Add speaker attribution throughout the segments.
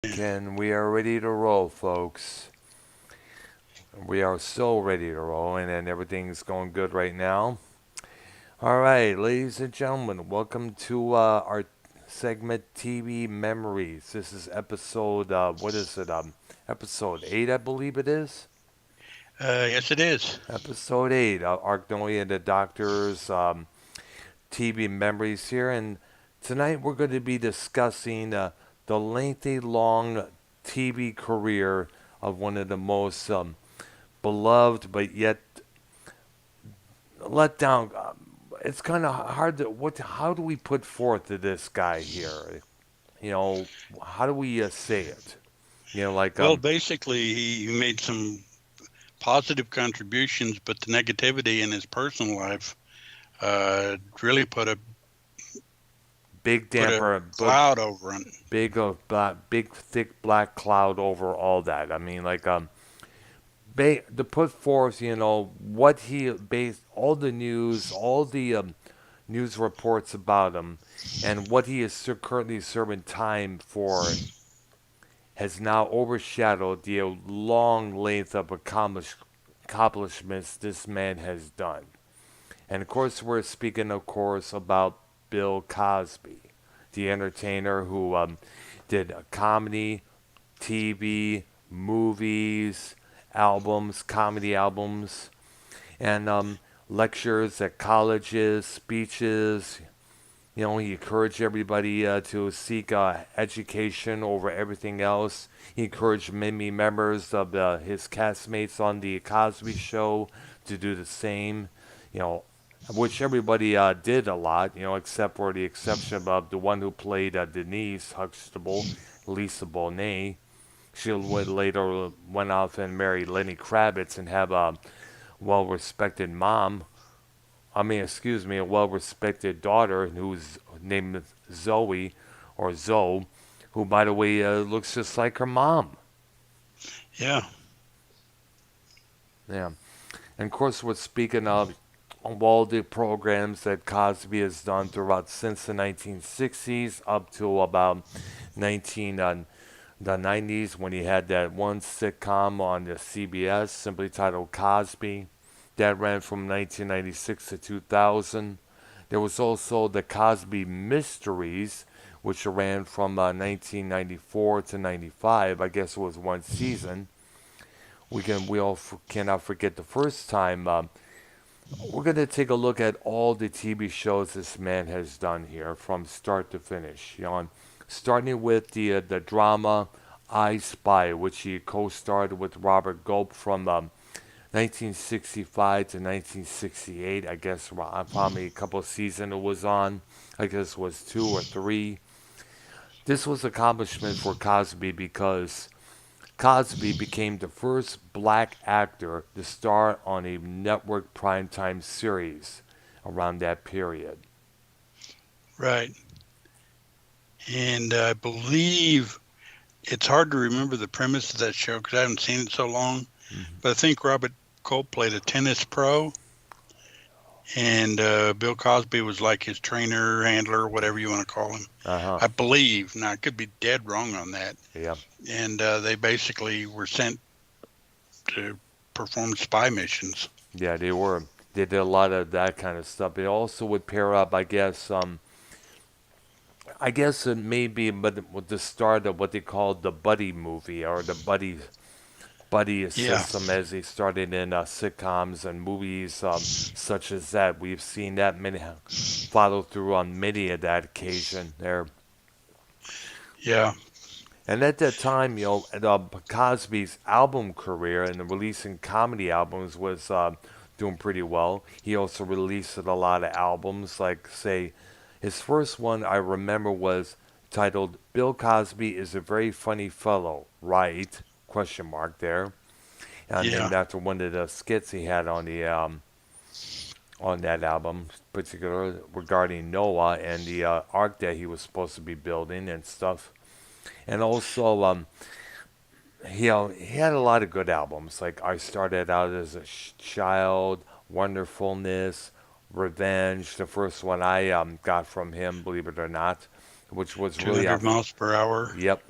Speaker 1: And we are ready to roll, folks. We are so ready to roll, and everything's going good right now. All right, ladies and gentlemen, welcome to our segment TV Memories. This is episode, what is it? Episode 8, I believe it is.
Speaker 2: Yes, it is.
Speaker 1: Episode 8, Arknolia and the Doctor's TV Memories here. And tonight we're going to be discussing the lengthy, long TV career of one of the most beloved but yet let down. It's kind of hard to what. How do we put forth to this guy here? You know, how do we say it? Like
Speaker 2: Well, basically, he made some positive contributions, but the negativity in his personal life really
Speaker 1: big
Speaker 2: put a
Speaker 1: damper,
Speaker 2: cloud over it.
Speaker 1: big thick black cloud over all that. I mean, like to put forth, what he based all the news, all the news reports about him, and what he is currently serving time for has now overshadowed the long length of accomplishments this man has done. And of course, we're speaking, of course, about Bill Cosby, the entertainer who did comedy, TV, movies, albums, comedy albums, and lectures at colleges, speeches. He encouraged everybody to seek education over everything else. He encouraged many members of his castmates on the Cosby Show to do the same. You know, which everybody did a lot. Except for the exception of the one who played Denise Huxtable, Lisa Bonet. She would later went off and marry Lenny Kravitz and have a well-respected mom. I mean, excuse me, a well-respected daughter who's named Zoe or Zoe, who, by the way, looks just like her mom.
Speaker 2: Yeah,
Speaker 1: Yeah, and of course, we're speaking of all the programs that Cosby has done throughout since the 1960s up to about 19 the 90s when he had that one sitcom on the CBS simply titled Cosby. That ran from 1996 to 2000. There was also the Cosby Mysteries, which ran from 1994 to 95. I guess it was one season. We cannot forget the first time. We're going to take a look at all the TV shows this man has done here from start to finish. Starting with the drama I Spy, which he co-starred with Robert Gope from 1965 to 1968. I guess probably a couple of seasons it was on. I guess it was two or three. This was an accomplishment for Cosby because Cosby became the first black actor to star on a network primetime series around that period.
Speaker 2: right. And I believe it's hard to remember the premise of that show because I haven't seen it so long.
Speaker 1: Mm-hmm.
Speaker 2: But I think Robert Cole played a tennis pro, and Bill Cosby was like his trainer, handler, whatever you want to call him.
Speaker 1: Uh huh.
Speaker 2: I believe. Now, I could be dead wrong on that.
Speaker 1: Yeah.
Speaker 2: And they basically were sent to perform spy missions.
Speaker 1: Yeah, they were. They did a lot of that kind of stuff. They also would pair up, I guess. I guess it may be, but with the start of what they called the buddy movie or the buddy
Speaker 2: Yeah,
Speaker 1: system as they started in sitcoms and movies such as that. We've seen that many follow through on many of that occasion there.
Speaker 2: yeah,
Speaker 1: And at that time, Cosby's album career and releasing comedy albums was doing pretty well. He also released a lot of albums, like say, his first one I remember was titled "Bill Cosby is a Very Funny Fellow," right? Question mark there,
Speaker 2: yeah,
Speaker 1: named after one of the skits he had on that album, particularly regarding Noah and the ark that he was supposed to be building and stuff. And also, he had a lot of good albums. Like I started out as a child, Wonderfulness, Revenge. The first one I got from him, believe it or not, which was really
Speaker 2: 200 miles per hour.
Speaker 1: Yep,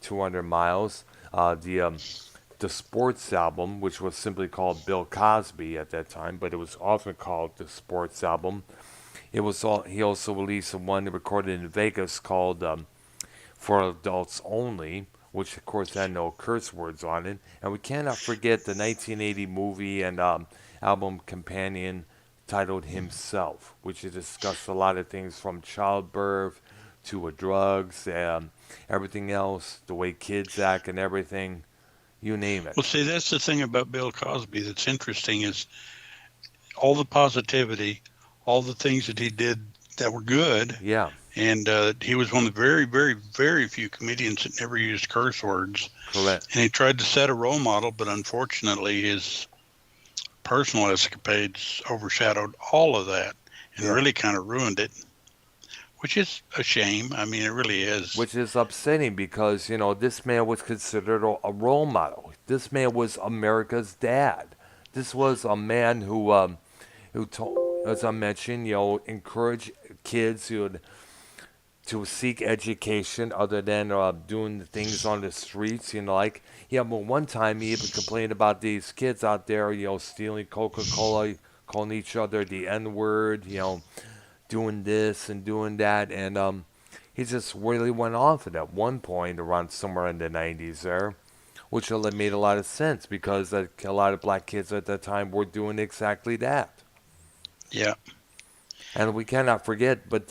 Speaker 1: 200 miles. The sports album, which was simply called Bill Cosby at that time, but it was often called the sports album. He also released one recorded in Vegas called For Adults Only, which of course had no curse words on it. And we cannot forget the 1980 movie and album companion titled Himself, which discussed a lot of things from childbirth to drugs, everything else, the way kids act and everything, you name
Speaker 2: Well,
Speaker 1: it.
Speaker 2: see, that's the thing about Bill Cosby that's interesting is all the positivity, all the things that he did that were good.
Speaker 1: Yeah,
Speaker 2: And he was one of the very, very, very few comedians that never used curse words.
Speaker 1: correct.
Speaker 2: And he tried to set a role model, but unfortunately, his personal escapades overshadowed all of that and
Speaker 1: Yeah.
Speaker 2: really kind of ruined it, which is a shame. I mean, it really is.
Speaker 1: Which is upsetting because, this man was considered a role model. This man was America's dad. This was a man who told, as I mentioned, encourage kids to seek education other than doing the things on the streets. But one time he even complained about these kids out there, stealing Coca-Cola, calling each other the N-word, doing this and doing that, and he just really went off at one point around somewhere in the 90s there, which made a lot of sense because a lot of black kids at that time were doing exactly that.
Speaker 2: Yeah.
Speaker 1: And we cannot forget, the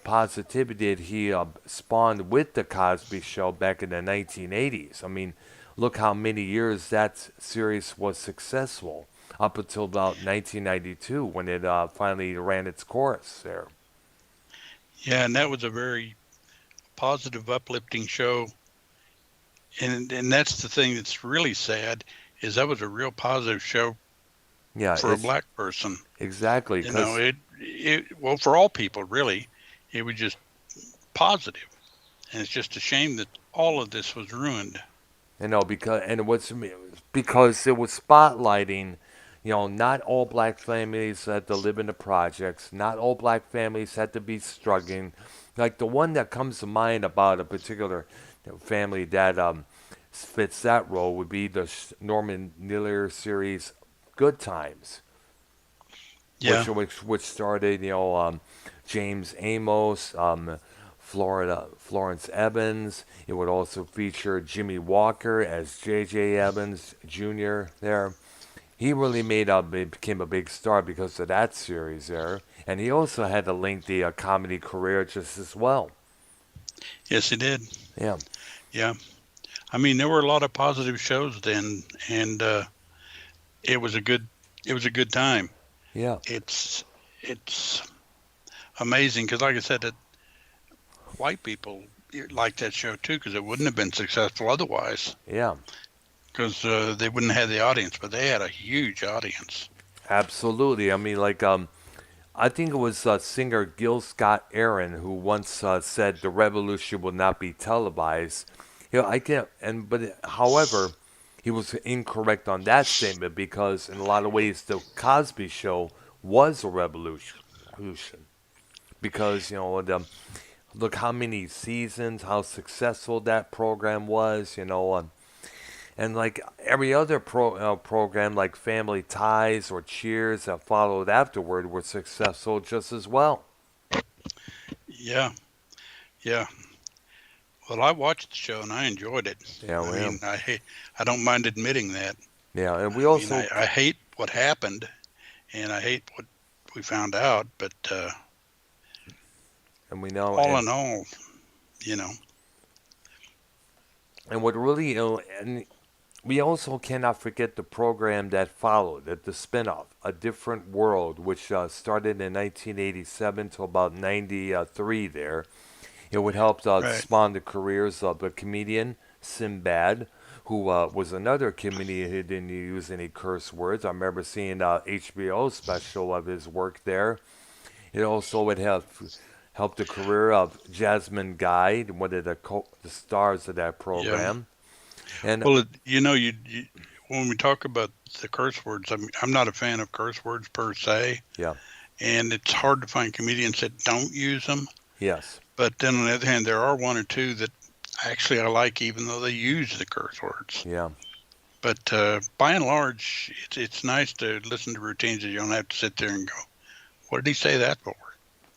Speaker 1: positivity that he spawned with the Cosby Show back in the 1980s. I mean, look how many years that series was successful up until about 1992 when it finally ran its course there.
Speaker 2: Yeah. And that was a very positive, uplifting show. And that's the thing that's really sad is that was a real positive show
Speaker 1: Yeah,
Speaker 2: for a
Speaker 1: it's
Speaker 2: black person.
Speaker 1: exactly
Speaker 2: You know,
Speaker 1: because
Speaker 2: well, for all people, really, it was just positive. And it's just a shame that all of this was ruined.
Speaker 1: because it was spotlighting. Not all black families had to live in the projects. Not all black families had to be struggling. Like the one that comes to mind about a particular family that fits that role would be the Norman Miller series Good Times,
Speaker 2: Yeah.
Speaker 1: which started James Amos, Florence Evans. It would also feature Jimmy Walker as J.J. Evans Jr. there. He really became a big star because of that series there, and he also had a lengthy comedy career just as well.
Speaker 2: Yes, it did.
Speaker 1: Yeah,
Speaker 2: Yeah. I mean, there were a lot of positive shows then, and it was a good it was a good time.
Speaker 1: yeah,
Speaker 2: It's amazing because, like I said, that white people liked that show too because it wouldn't have been successful otherwise
Speaker 1: yeah,
Speaker 2: because they wouldn't have the audience, but they had a huge audience.
Speaker 1: absolutely. I mean, I think it was singer Gil Scott Aaron who once said the revolution will not be televised. I can't, however, he was incorrect on that statement because in a lot of ways the Cosby Show was a revolution because look how many seasons, how successful that program was, and like every other program like Family Ties or Cheers that followed afterward were successful just as well.
Speaker 2: Yeah, yeah. Well, I watched the show and I enjoyed it.
Speaker 1: Yeah,
Speaker 2: I
Speaker 1: well,
Speaker 2: mean, I don't mind admitting that.
Speaker 1: yeah, and we
Speaker 2: I mean,
Speaker 1: also
Speaker 2: I hate what happened and I hate what we found out, but
Speaker 1: and we know
Speaker 2: all in all, you know,
Speaker 1: and what really and we also cannot forget the program that followed, the spinoff, A Different World, which started in 1987 to about 93 there. It would help
Speaker 2: right.
Speaker 1: spawn the careers of a comedian, Sinbad, who was another comedian who didn't use any curse words. I remember seeing HBO special of his work there. It also would help the career of Jasmine Guy, one of the stars of that
Speaker 2: Yeah.
Speaker 1: program. And
Speaker 2: Well, you when we talk about the curse words, I'm not a fan of curse words per se,
Speaker 1: yeah,
Speaker 2: and it's hard to find comedians that don't use them.
Speaker 1: Yes.
Speaker 2: But then on the other hand, there are one or two that actually I like, even though they use the curse words.
Speaker 1: Yeah.
Speaker 2: But by and large, it's nice to listen to routines that you don't have to sit there and go, "What did he say that for?"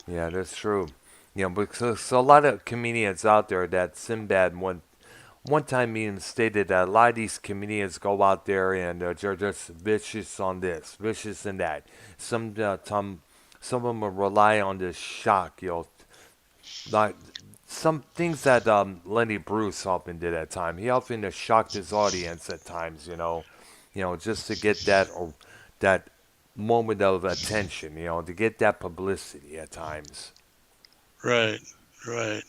Speaker 1: Yeah, that's true. You know, because a lot of comedians out there that Sinbad one time even stated that a lot of these comedians go out there and they're just vicious on this, vicious in that. Some of them rely on this shock, like some things that Lenny Bruce often did at times. He often shocked his audience at times, just to get that moment of attention, to get that publicity at times.
Speaker 2: Right, right.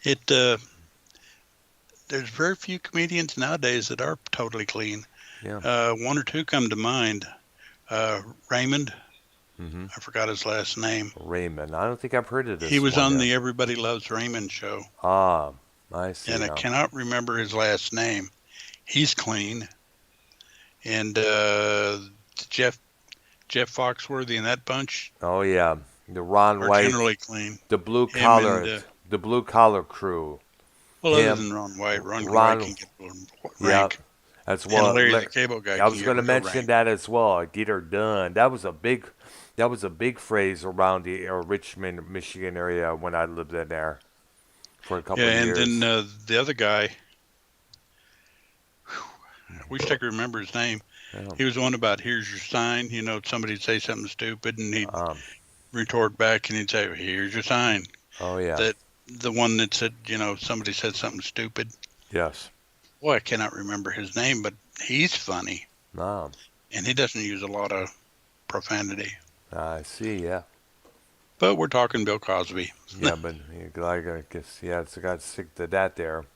Speaker 2: It There's very few comedians nowadays that are totally clean.
Speaker 1: Yeah.
Speaker 2: One or two come to mind. Raymond,
Speaker 1: Mm-hmm.
Speaker 2: I forgot his last name.
Speaker 1: Raymond. I don't think I've heard of
Speaker 2: He
Speaker 1: this
Speaker 2: was
Speaker 1: one
Speaker 2: on
Speaker 1: yet.
Speaker 2: the Everybody Loves Raymond show,
Speaker 1: Ah, I see
Speaker 2: and I
Speaker 1: now.
Speaker 2: cannot remember his last name. He's clean, and Jeff Jeff Foxworthy and that bunch
Speaker 1: Oh yeah, the Ron
Speaker 2: are
Speaker 1: White,
Speaker 2: generally clean.
Speaker 1: the blue
Speaker 2: Him and
Speaker 1: collar, the blue collar crew.
Speaker 2: well, other
Speaker 1: Him,
Speaker 2: than Ron White, Ron White
Speaker 1: Ron.
Speaker 2: can get
Speaker 1: Yeah,
Speaker 2: rank,
Speaker 1: as
Speaker 2: and
Speaker 1: well.
Speaker 2: Larry the Cable Guy
Speaker 1: I
Speaker 2: can
Speaker 1: was
Speaker 2: get
Speaker 1: going to
Speaker 2: real
Speaker 1: mention
Speaker 2: rank.
Speaker 1: that as well. Get her done. That was a big phrase around the Richmond, Michigan area when I lived in there for a couple
Speaker 2: Yeah,
Speaker 1: of
Speaker 2: and then
Speaker 1: years.
Speaker 2: the other guy, I wish I could remember his name.
Speaker 1: Yeah.
Speaker 2: He was the one about here's your sign. You know, somebody'd say something stupid, and he'd
Speaker 1: Um,
Speaker 2: retort back, and he'd say, "Here's your sign."
Speaker 1: oh yeah.
Speaker 2: That the one that said, somebody said something stupid.
Speaker 1: Yes.
Speaker 2: Boy, I cannot remember his name, but he's funny,
Speaker 1: Um,
Speaker 2: and he doesn't use a lot of profanity.
Speaker 1: I see. Yeah.
Speaker 2: But we're talking Bill Cosby.
Speaker 1: Yeah, but like I guess yeah, it's got sick to that there.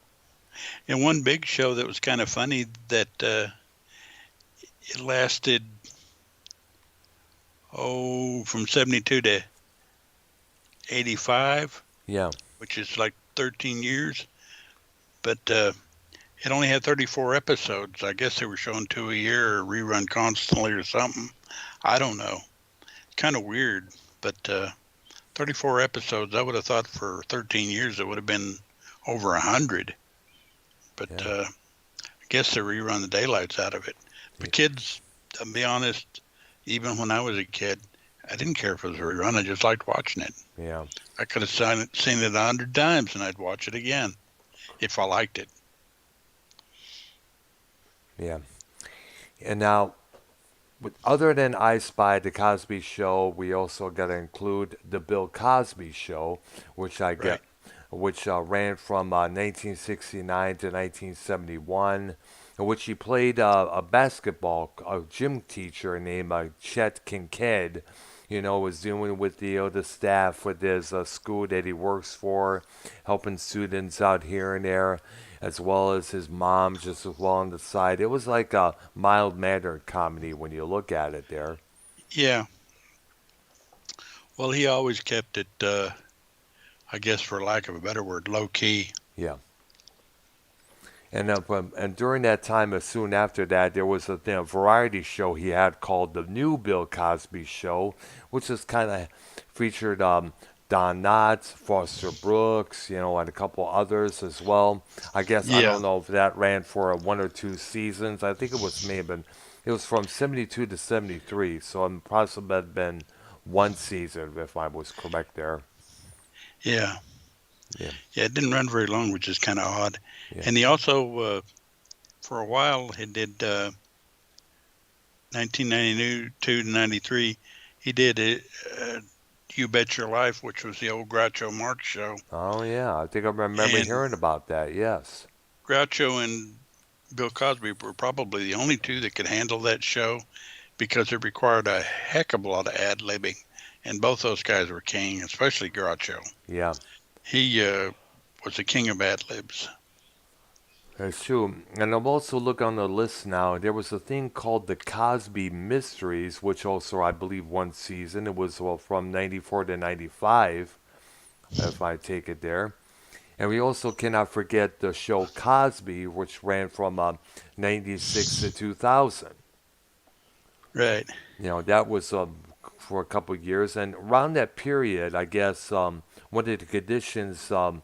Speaker 2: And one big show that was kind of funny that it lasted, from 72 to 85,
Speaker 1: Yeah.
Speaker 2: which is like 13 years. But it only had 34 episodes. I guess they were showing two a year or rerun constantly or something. I don't know. Kind of weird. But 34 episodes, I would have thought for 13 years it would have been over 100. But
Speaker 1: Yeah.
Speaker 2: I guess they rerun the daylights out of it. But kids, to be honest, even when I was a kid, I didn't care if it was a rerun. I just liked watching it.
Speaker 1: Yeah.
Speaker 2: I could have seen it 100 times and I'd watch it again if I liked it.
Speaker 1: Yeah. And now, other than I Spy, The Cosby Show, we also got to include The Bill Cosby Show, which I
Speaker 2: Right.
Speaker 1: get, which ran from 1969 to 1971, in which he played a gym teacher named Chet Kincaid. Was doing with the staff with his school that he works for, helping students out here and there, as well as his mom just as well on the side. It was like a mild mannered comedy when you look at it there.
Speaker 2: Yeah. Well, he always kept it, I guess, for lack of a better word, low key.
Speaker 1: Yeah. And during that time, soon after that, there was a variety show he had called The New Bill Cosby Show, which is kind of featured Don Knotts, Foster Brooks, and a couple others as well. I guess I
Speaker 2: Yeah.
Speaker 1: don't know if that ran for one or two seasons. I think it was maybe it was from 72 to 73, so it possibly had been one season if I was correct there.
Speaker 2: Yeah.
Speaker 1: Yeah,
Speaker 2: Yeah, it didn't run very long, which is kind of odd.
Speaker 1: yeah,
Speaker 2: And he also, for a while, he did 1992 to 93. He did You Bet Your Life, which was the old Groucho Marx show.
Speaker 1: oh yeah, I think I remember
Speaker 2: And
Speaker 1: hearing about that. Yes.
Speaker 2: Groucho and Bill Cosby were probably the only two that could handle that show because it required a heck of a lot of ad libbing. And both those guys were king, especially Groucho.
Speaker 1: Yeah.
Speaker 2: He was the king of ad libs.
Speaker 1: That's true. And I'm also looking on the list now. There was a thing called the Cosby Mysteries, which also, I believe, one season. It was from 94 to 95, if I take it there. And we also cannot forget the show Cosby, which ran from 96 to 2000.
Speaker 2: Right.
Speaker 1: That was for a couple of years. And around that period, I guess one of the conditions to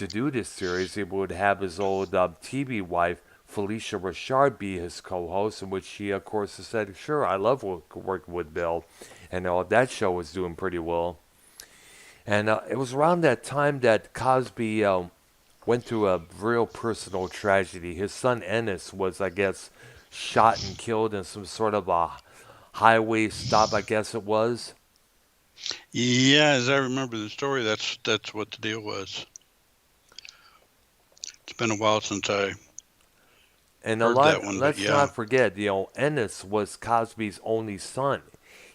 Speaker 1: do this series, he would have his old TV wife, Felicia Richard, be his co-host, in which she, of course, has said, "Sure, I love working with Bill," and that show was doing pretty well. And it was around that time that Cosby went through a real personal tragedy. His son Ennis was, I guess, shot and killed in some sort of a highway stop, I guess it was.
Speaker 2: Yeah, as I remember the story, that's what the deal was. It's been a while since I
Speaker 1: And
Speaker 2: heard that one, but
Speaker 1: let's
Speaker 2: yeah,
Speaker 1: not forget, Ennis was Cosby's only son.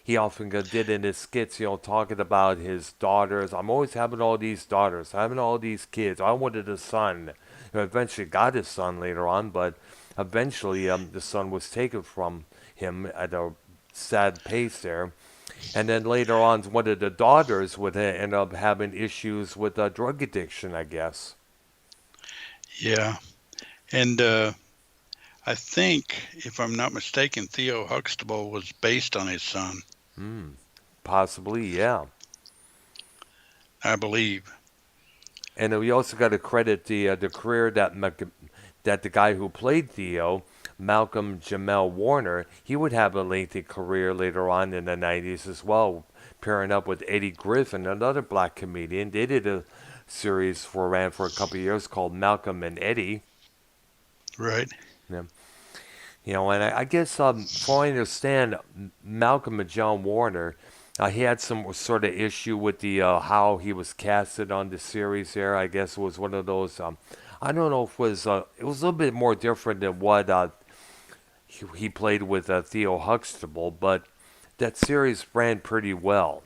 Speaker 1: He often did in his skits, talking about his daughters. I'm always having all these daughters, having all these kids. I wanted a son. Eventually got his son later on, but eventually the son was taken from him at a sad pace there. And then later on, one of the daughters would end up having issues with drug addiction, I guess.
Speaker 2: yeah. And I think, if I'm not mistaken, Theo Huxtable was based on his son,
Speaker 1: Hmm. Possibly, yeah.
Speaker 2: I believe.
Speaker 1: And we also got to credit the career that the guy who played Theo, Malcolm Jamel Warner, he would have a lengthy career later on in the 90s as well, pairing up with Eddie Griffin, another black comedian. They did a series ran for a couple of years called Malcolm and Eddie.
Speaker 2: Right.
Speaker 1: Yeah. And I guess from what I understand, Malcolm and John Warner, he had some sort of issue with the how he was casted on the series there. I guess it was one of those. I don't know if it was a little bit more different than what he played with Theo Huxtable, but that series ran pretty well.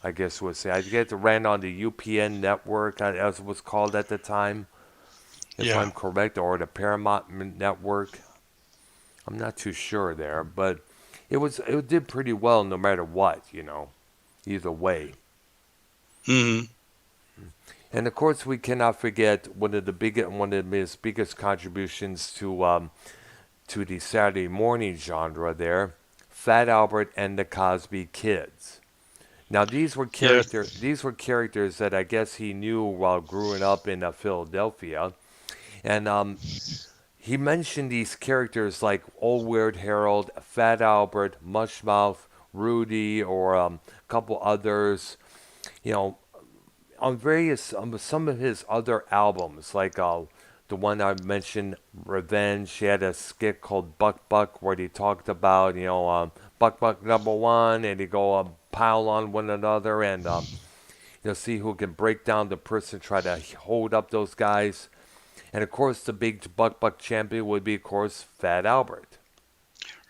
Speaker 1: I guess we'll say. I guess it ran on the UPN network, as it was called at the time, if
Speaker 2: Yeah.
Speaker 1: I'm correct, or the Paramount network. I'm not too sure there, but it did pretty well no matter what. Either way.
Speaker 2: Hmm.
Speaker 1: And of course, we cannot forget one of his biggest contributions to the Saturday morning genre there, Fat Albert and the Cosby Kids. Now
Speaker 2: Yes.
Speaker 1: these were characters that I guess he knew while growing up in Philadelphia, and he mentioned these characters like Old Weird Harold, Fat Albert, Mushmouth, Rudy, or a couple others. You know, on various some of his other albums, like the one I mentioned, Revenge. He had a skit called Buck Buck where he talked about Buck Buck number one, and he go pile on one another and see who can break down the person, try to hold up those guys. And of course, the big Buck Buck champion would be, of course, Fat Albert.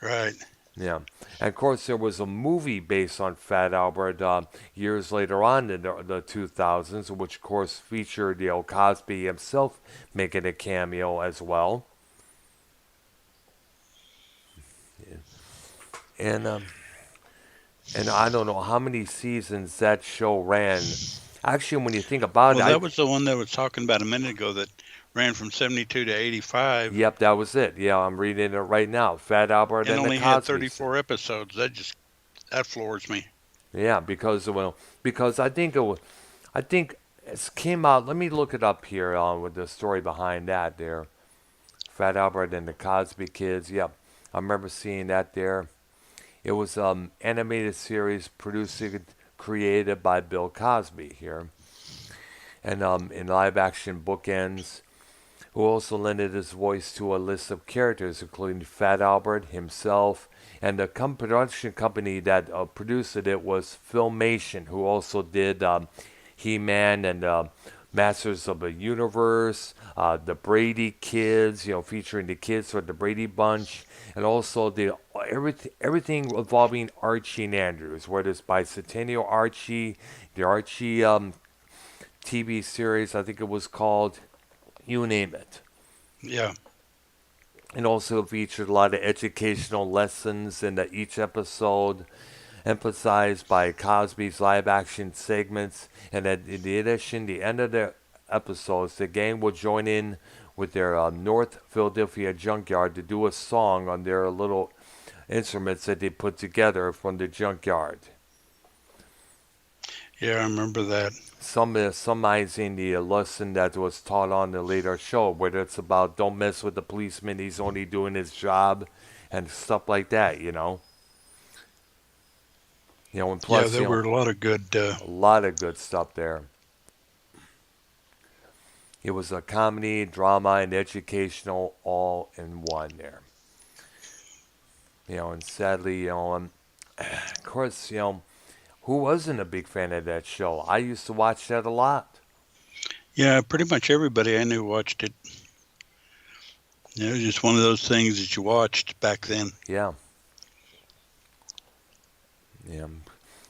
Speaker 2: Right.
Speaker 1: Yeah. And of course, there was a movie based on Fat Albert years later on in the 2000s, which, of course, featured Cosby himself making a cameo as well. Yeah. And, um, and I don't know how many seasons that show ran. Actually, when you think about
Speaker 2: Well,
Speaker 1: it,
Speaker 2: that was the one that was talking about a minute ago that ran from 72 to 85
Speaker 1: yep, that was it. Yeah, I'm reading it right now. Fat Albert
Speaker 2: and
Speaker 1: and the
Speaker 2: only had
Speaker 1: Cosby Show.
Speaker 2: 34 episodes. That floors me.
Speaker 1: Yeah, because I think it came out. Let me look it up here with the story behind that. There, Fat Albert and the Cosby Kids. Yep, I remember seeing that there. It was animated series produced and created by Bill Cosby here, and in live action bookends, who also lended his voice to a list of characters, including Fat Albert himself. And the production company that produced it was Filmation, who also did He-Man and Masters of the Universe, the Brady Kids, featuring the kids or the Brady Bunch, and also the everything involving Archie and Andrews, whether it's Bicentennial Archie, the Archie TV series, I think it was called, you name it.
Speaker 2: Yeah.
Speaker 1: And also featured a lot of educational lessons in each episode, emphasized by Cosby's live action segments. And at the addition, the end of the episodes, the gang will join in with their North Philadelphia junkyard to do a song on their little instruments that they put together from the junkyard.
Speaker 2: Yeah, I remember that.
Speaker 1: Summarizing the lesson that was taught on the later show, whether it's about don't mess with the policeman, he's only doing his job, and stuff like that. And
Speaker 2: Yeah,
Speaker 1: plus,
Speaker 2: there were a lot of good.
Speaker 1: a lot of good stuff there. It was a comedy, drama, and educational all in one there. And sadly, of course, who wasn't a big fan of that show? I used to watch that a lot.
Speaker 2: Yeah, pretty much everybody I knew watched it. It was just one of those things that you watched back then.
Speaker 1: Yeah, yeah,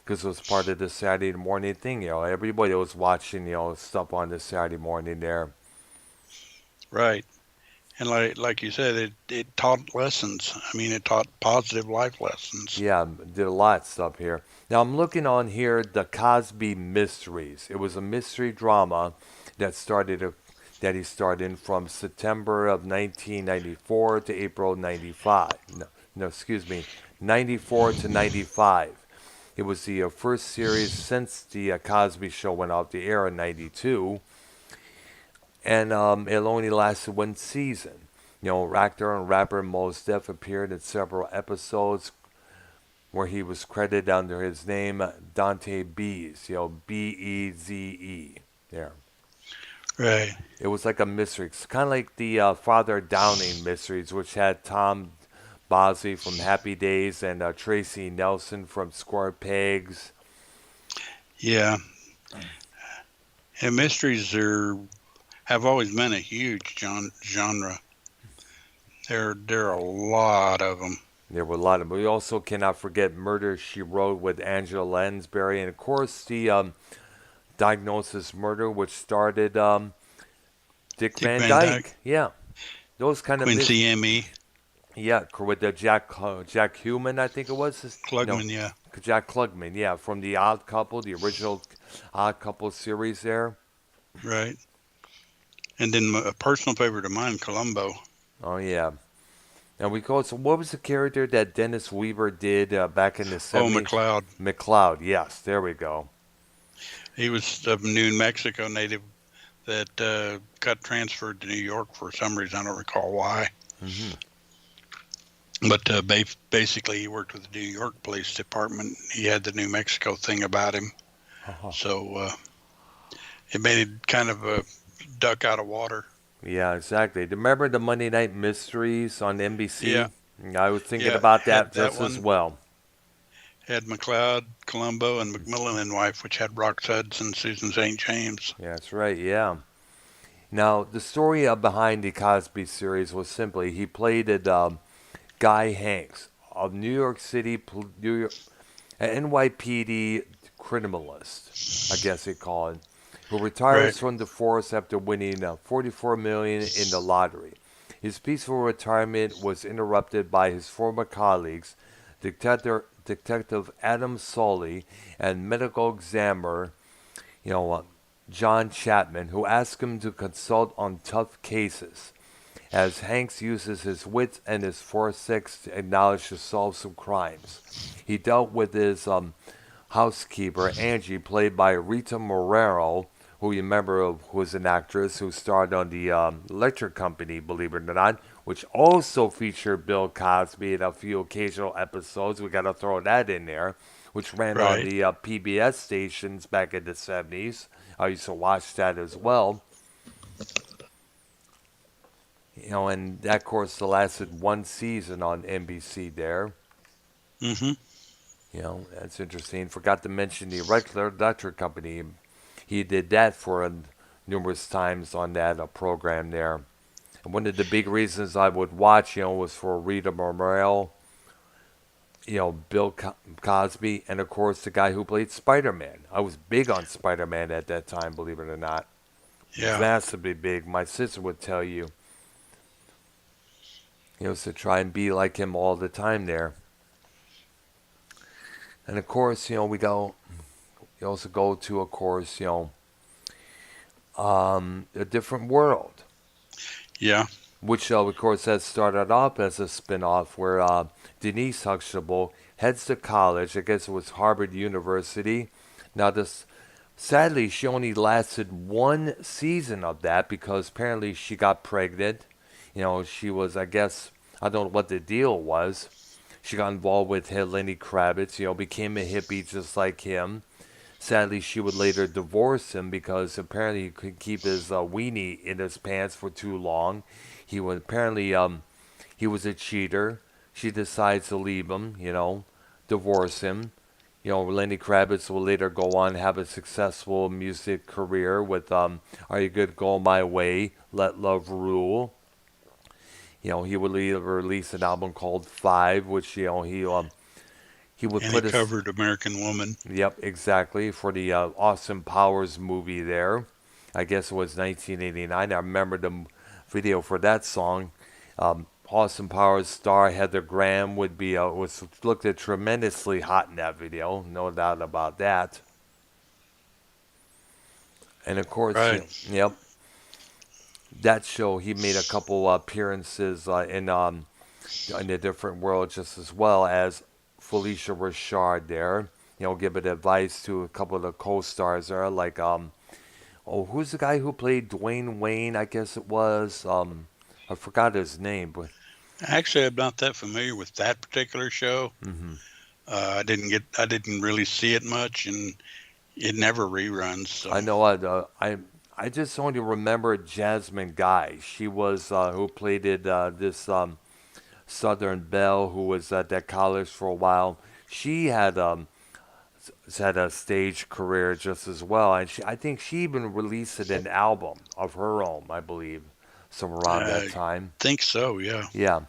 Speaker 1: because it was part of the Saturday morning thing. Everybody was watching, stuff on the Saturday morning there.
Speaker 2: Right. And like you said, it taught lessons. I mean, it taught positive life lessons.
Speaker 1: Yeah, did a lot of stuff here. Now I'm looking on here, the Cosby Mysteries. It was a mystery drama that that he started from September of 1994 to April 95. No, excuse me, 94 to 95. It was the first series since the Cosby Show went off the air in '92, and it only lasted one season. Actor and rapper Mos Def appeared in several episodes where he was credited under his name Dante Bees, Beze. There.
Speaker 2: Right.
Speaker 1: It was like a mystery. It's kind of like the Father Downing mysteries, which had Tom Bosley from Happy Days and Tracy Nelson from Square Pegs.
Speaker 2: Yeah. And mysteries have always been a huge genre. There are a lot of them.
Speaker 1: There were a lot of them. We also cannot forget Murder, She Wrote with Angela Lansbury. And, of course, the Diagnosis Murder, which started Dick Van Dyke. Yeah. Those kind of...
Speaker 2: Quincy M.E.
Speaker 1: Yeah, with the Jack Human, I think it was.
Speaker 2: Klugman, yeah.
Speaker 1: Jack Klugman, yeah, from the Odd Couple, the original Odd Couple series there.
Speaker 2: Right. And then a personal favorite of mine, Columbo.
Speaker 1: Oh, yeah. And we go, so what was the character that Dennis Weaver did back in the 70s?
Speaker 2: Oh, McCloud.
Speaker 1: McCloud, yes, there we go.
Speaker 2: He was a New Mexico native that got transferred to New York for some reason. I don't recall why.
Speaker 1: Mm-hmm.
Speaker 2: But basically, he worked with the New York Police Department. He had the New Mexico thing about him. So it made it kind of a duck out of water.
Speaker 1: Yeah, exactly. Remember the Monday Night Mysteries on NBC?
Speaker 2: Yeah.
Speaker 1: I was thinking about that just
Speaker 2: one,
Speaker 1: as well.
Speaker 2: Had McCloud, Columbo, and McMillan and Wife, which had Rock Hudson, Susan St. James.
Speaker 1: Yeah, that's right, yeah. Now, the story behind the Cosby series was simply he played Guy Hanks, a New York City, NYPD criminalist, I guess they call it, who retires from the force after winning $44 million in the lottery. His peaceful retirement was interrupted by his former colleagues, Detective Adam Soley and medical examiner, John Chapman, who asked him to consult on tough cases. As Hanks uses his wits and his foresight to acknowledge to solve some crimes. He dealt with his housekeeper, Angie, played by Rita Moreno, who you remember who was an actress who starred on the Electric Company, believe it or not, which also featured Bill Cosby in a few occasional episodes. We got to throw that in there, which ran on the PBS stations back in the 70s. I used to watch that as well. And that course lasted one season on NBC there.
Speaker 2: Mm-hmm.
Speaker 1: That's interesting. Forgot to mention the Electric Company. He did that for numerous times on that program there. And one of the big reasons I would watch, was for Rita Moreno, Bill Cosby, and of course the guy who played Spider-Man. I was big on Spider-Man at that time, believe it or not.
Speaker 2: Yeah.
Speaker 1: Massively big. My sister would tell you. To try and be like him all the time there. And of course, we also go to, of course, a different world.
Speaker 2: Yeah.
Speaker 1: which of course has started off as a spin-off where Denise Huxtable heads to college. I guess it was Harvard University. Now this sadly she only lasted one season of that because apparently she got pregnant. You know, she was, I guess, I don't know what the deal was. She got involved with Lenny Kravitz, you know, became a hippie just like him. Sadly, she would later divorce him because apparently he could keep his weenie in his pants for too long. He was apparently he was a cheater. She decides to leave him, you know, divorce him. You know, Lenny Kravitz will later go on have a successful music career with "Are You Good Go My Way," "Let Love Rule." You know, he would later release an album called Five, which you know he would
Speaker 2: And he
Speaker 1: put a
Speaker 2: covered American Woman.
Speaker 1: yep, exactly. For the Austin Powers movie there. I guess it was 1989. I remember the video for that song. Austin Powers star Heather Graham would be was looked at tremendously hot in that video, no doubt about that. And of course,
Speaker 2: Right.
Speaker 1: yep, that show he made a couple appearances in a different world just as well as Felicia Rashad there. You know, giving advice to a couple of the co-stars there, like oh, who's the guy who played Dwayne Wayne? I guess it was I forgot his name, but
Speaker 2: Actually, I'm not that familiar with that particular show.
Speaker 1: hmm
Speaker 2: I didn't really see it much, and it never reruns. So,
Speaker 1: I know I just only remember Jasmine Guy. She was who played it this Southern Belle who was at that college for a while. She had a stage career just as well, and I think she even released an album of her own, I believe, some around that
Speaker 2: I
Speaker 1: time.
Speaker 2: think so. Yeah.
Speaker 1: Yeah,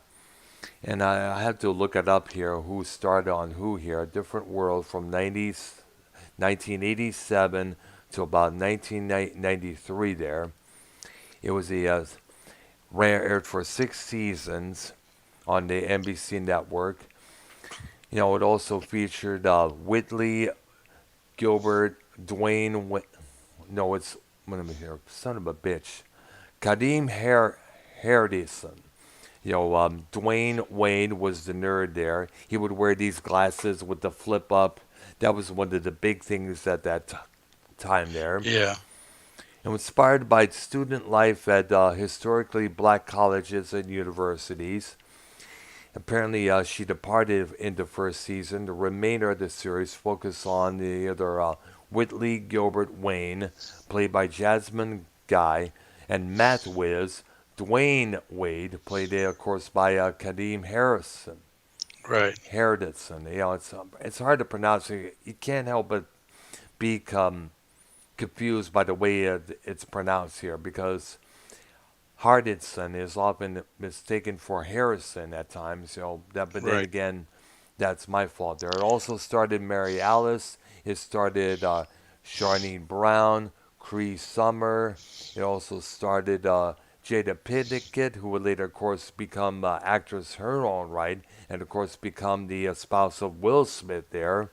Speaker 1: and I have to look it up here. Who started on who here? A Different World from 1987 to about 1993. There, it was aired for 6 seasons on the NBC network. You know, it also featured Whitley Gilbert, no, it's let me hear, son of a bitch, Kadeem Hardison. You know, Dwayne Wayne was the nerd there. He would wear these glasses with the flip up. That was one of the big things at that time there.
Speaker 2: Yeah.
Speaker 1: And was inspired by student life at historically black colleges and universities. Apparently, she departed in the first season. The remainder of the series focused on the other Whitley Gilbert Wayne, played by Jasmine Guy, and Matt Wiz. Dwayne Wade, played, of course, by Kadeem
Speaker 2: Right.
Speaker 1: Hardison. You know, it's hard to pronounce. You can't help but become confused by the way it's pronounced here because Hardison is often mistaken for Harrison at times, you know. But then
Speaker 2: Right.
Speaker 1: again, that's my fault there. It also started Mary Alice. It started Charlene Brown, Cree Summer. It also started Jada Pinkett, who would later, of course, become actress her own right, and of course become the spouse of Will Smith there.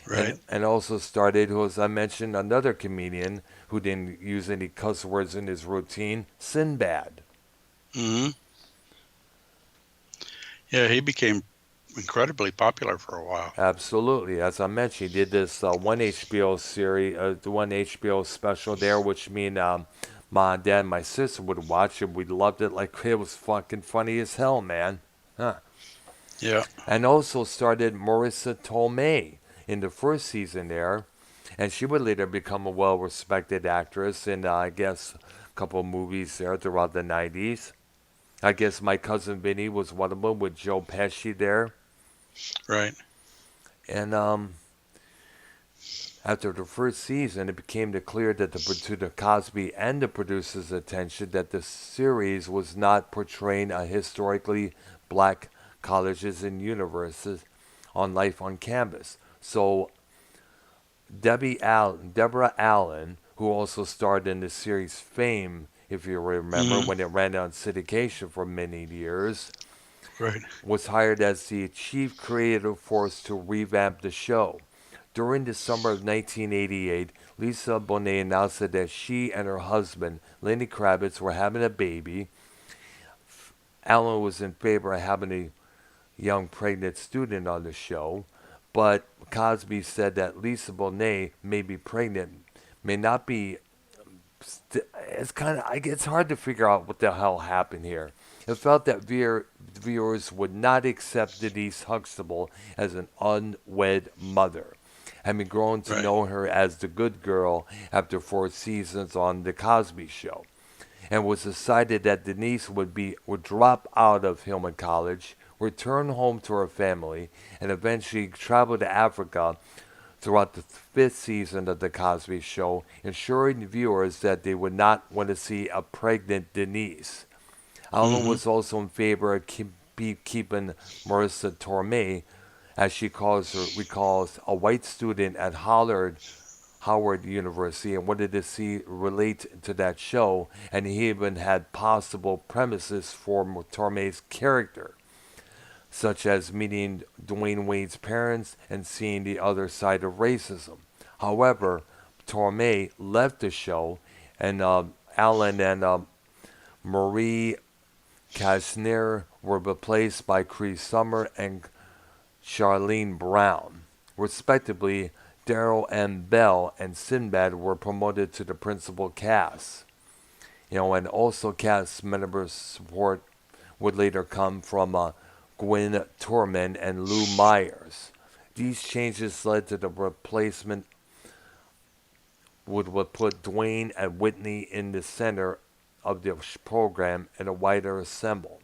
Speaker 2: Right.
Speaker 1: And also started, who as I mentioned, another comedian who didn't use any cuss words in his routine, Sinbad.
Speaker 2: Hmm. Yeah, he became incredibly popular for a while.
Speaker 1: Absolutely, as I mentioned, he did this one HBO series, the one HBO special there, which me and my dad and my sister would watch, and we loved it like it was fucking funny as hell, man. Huh.
Speaker 2: Yeah.
Speaker 1: And also started Marissa Tomei in the first season there, and she would later become a well-respected actress in, I guess, a couple of movies there throughout the 90s. I guess My Cousin Vinny was one of them with Joe Pesci there.
Speaker 2: Right.
Speaker 1: And after the first season, it became clear that to the Cosby and the producers' attention that the series was not portraying a historically black colleges and universities on life on canvas. So Deborah Allen, who also starred in the series Fame, if you remember,
Speaker 2: Hmm.
Speaker 1: when it ran on syndication for many years,
Speaker 2: Right.
Speaker 1: was hired as the chief creative force to revamp the show. During the summer of 1988, Lisa Bonet announced that she and her husband, Lenny Kravitz, were having a baby. Alan was in favor of having a young pregnant student on the show, but Cosby said that Lisa Bonet may be pregnant, may not be. It's kind of it's hard to figure out what the hell happened here. It felt that viewers would not accept Denise Huxtable as an unwed mother, having grown to
Speaker 2: Right.
Speaker 1: know her as the good girl after 4 seasons on The Cosby Show, and was decided that Denise would drop out of Hillman College, return home to her family, and eventually travel to Africa throughout the fifth season of The Cosby Show, ensuring viewers that they would not want to see a pregnant Denise. Allen
Speaker 2: Hmm.
Speaker 1: was also in favor of keeping Marissa Tomei, as she recalls, a white student at Howard University, and wanted to see relate to that show, and he even had possible premises for Tomei's character, such as meeting Dwayne Wade's parents and seeing the other side of racism. However, Torme left the show, and Alan and Marie Kasner were replaced by Cree Summer and Charlene Brown. Respectively, Daryl M. Bell and Sinbad were promoted to the principal cast. And also cast member support would later come from Gwen Torman and Lou Myers. These changes led to the replacement would put Dwayne and Whitney in the center of the program and a wider ensemble.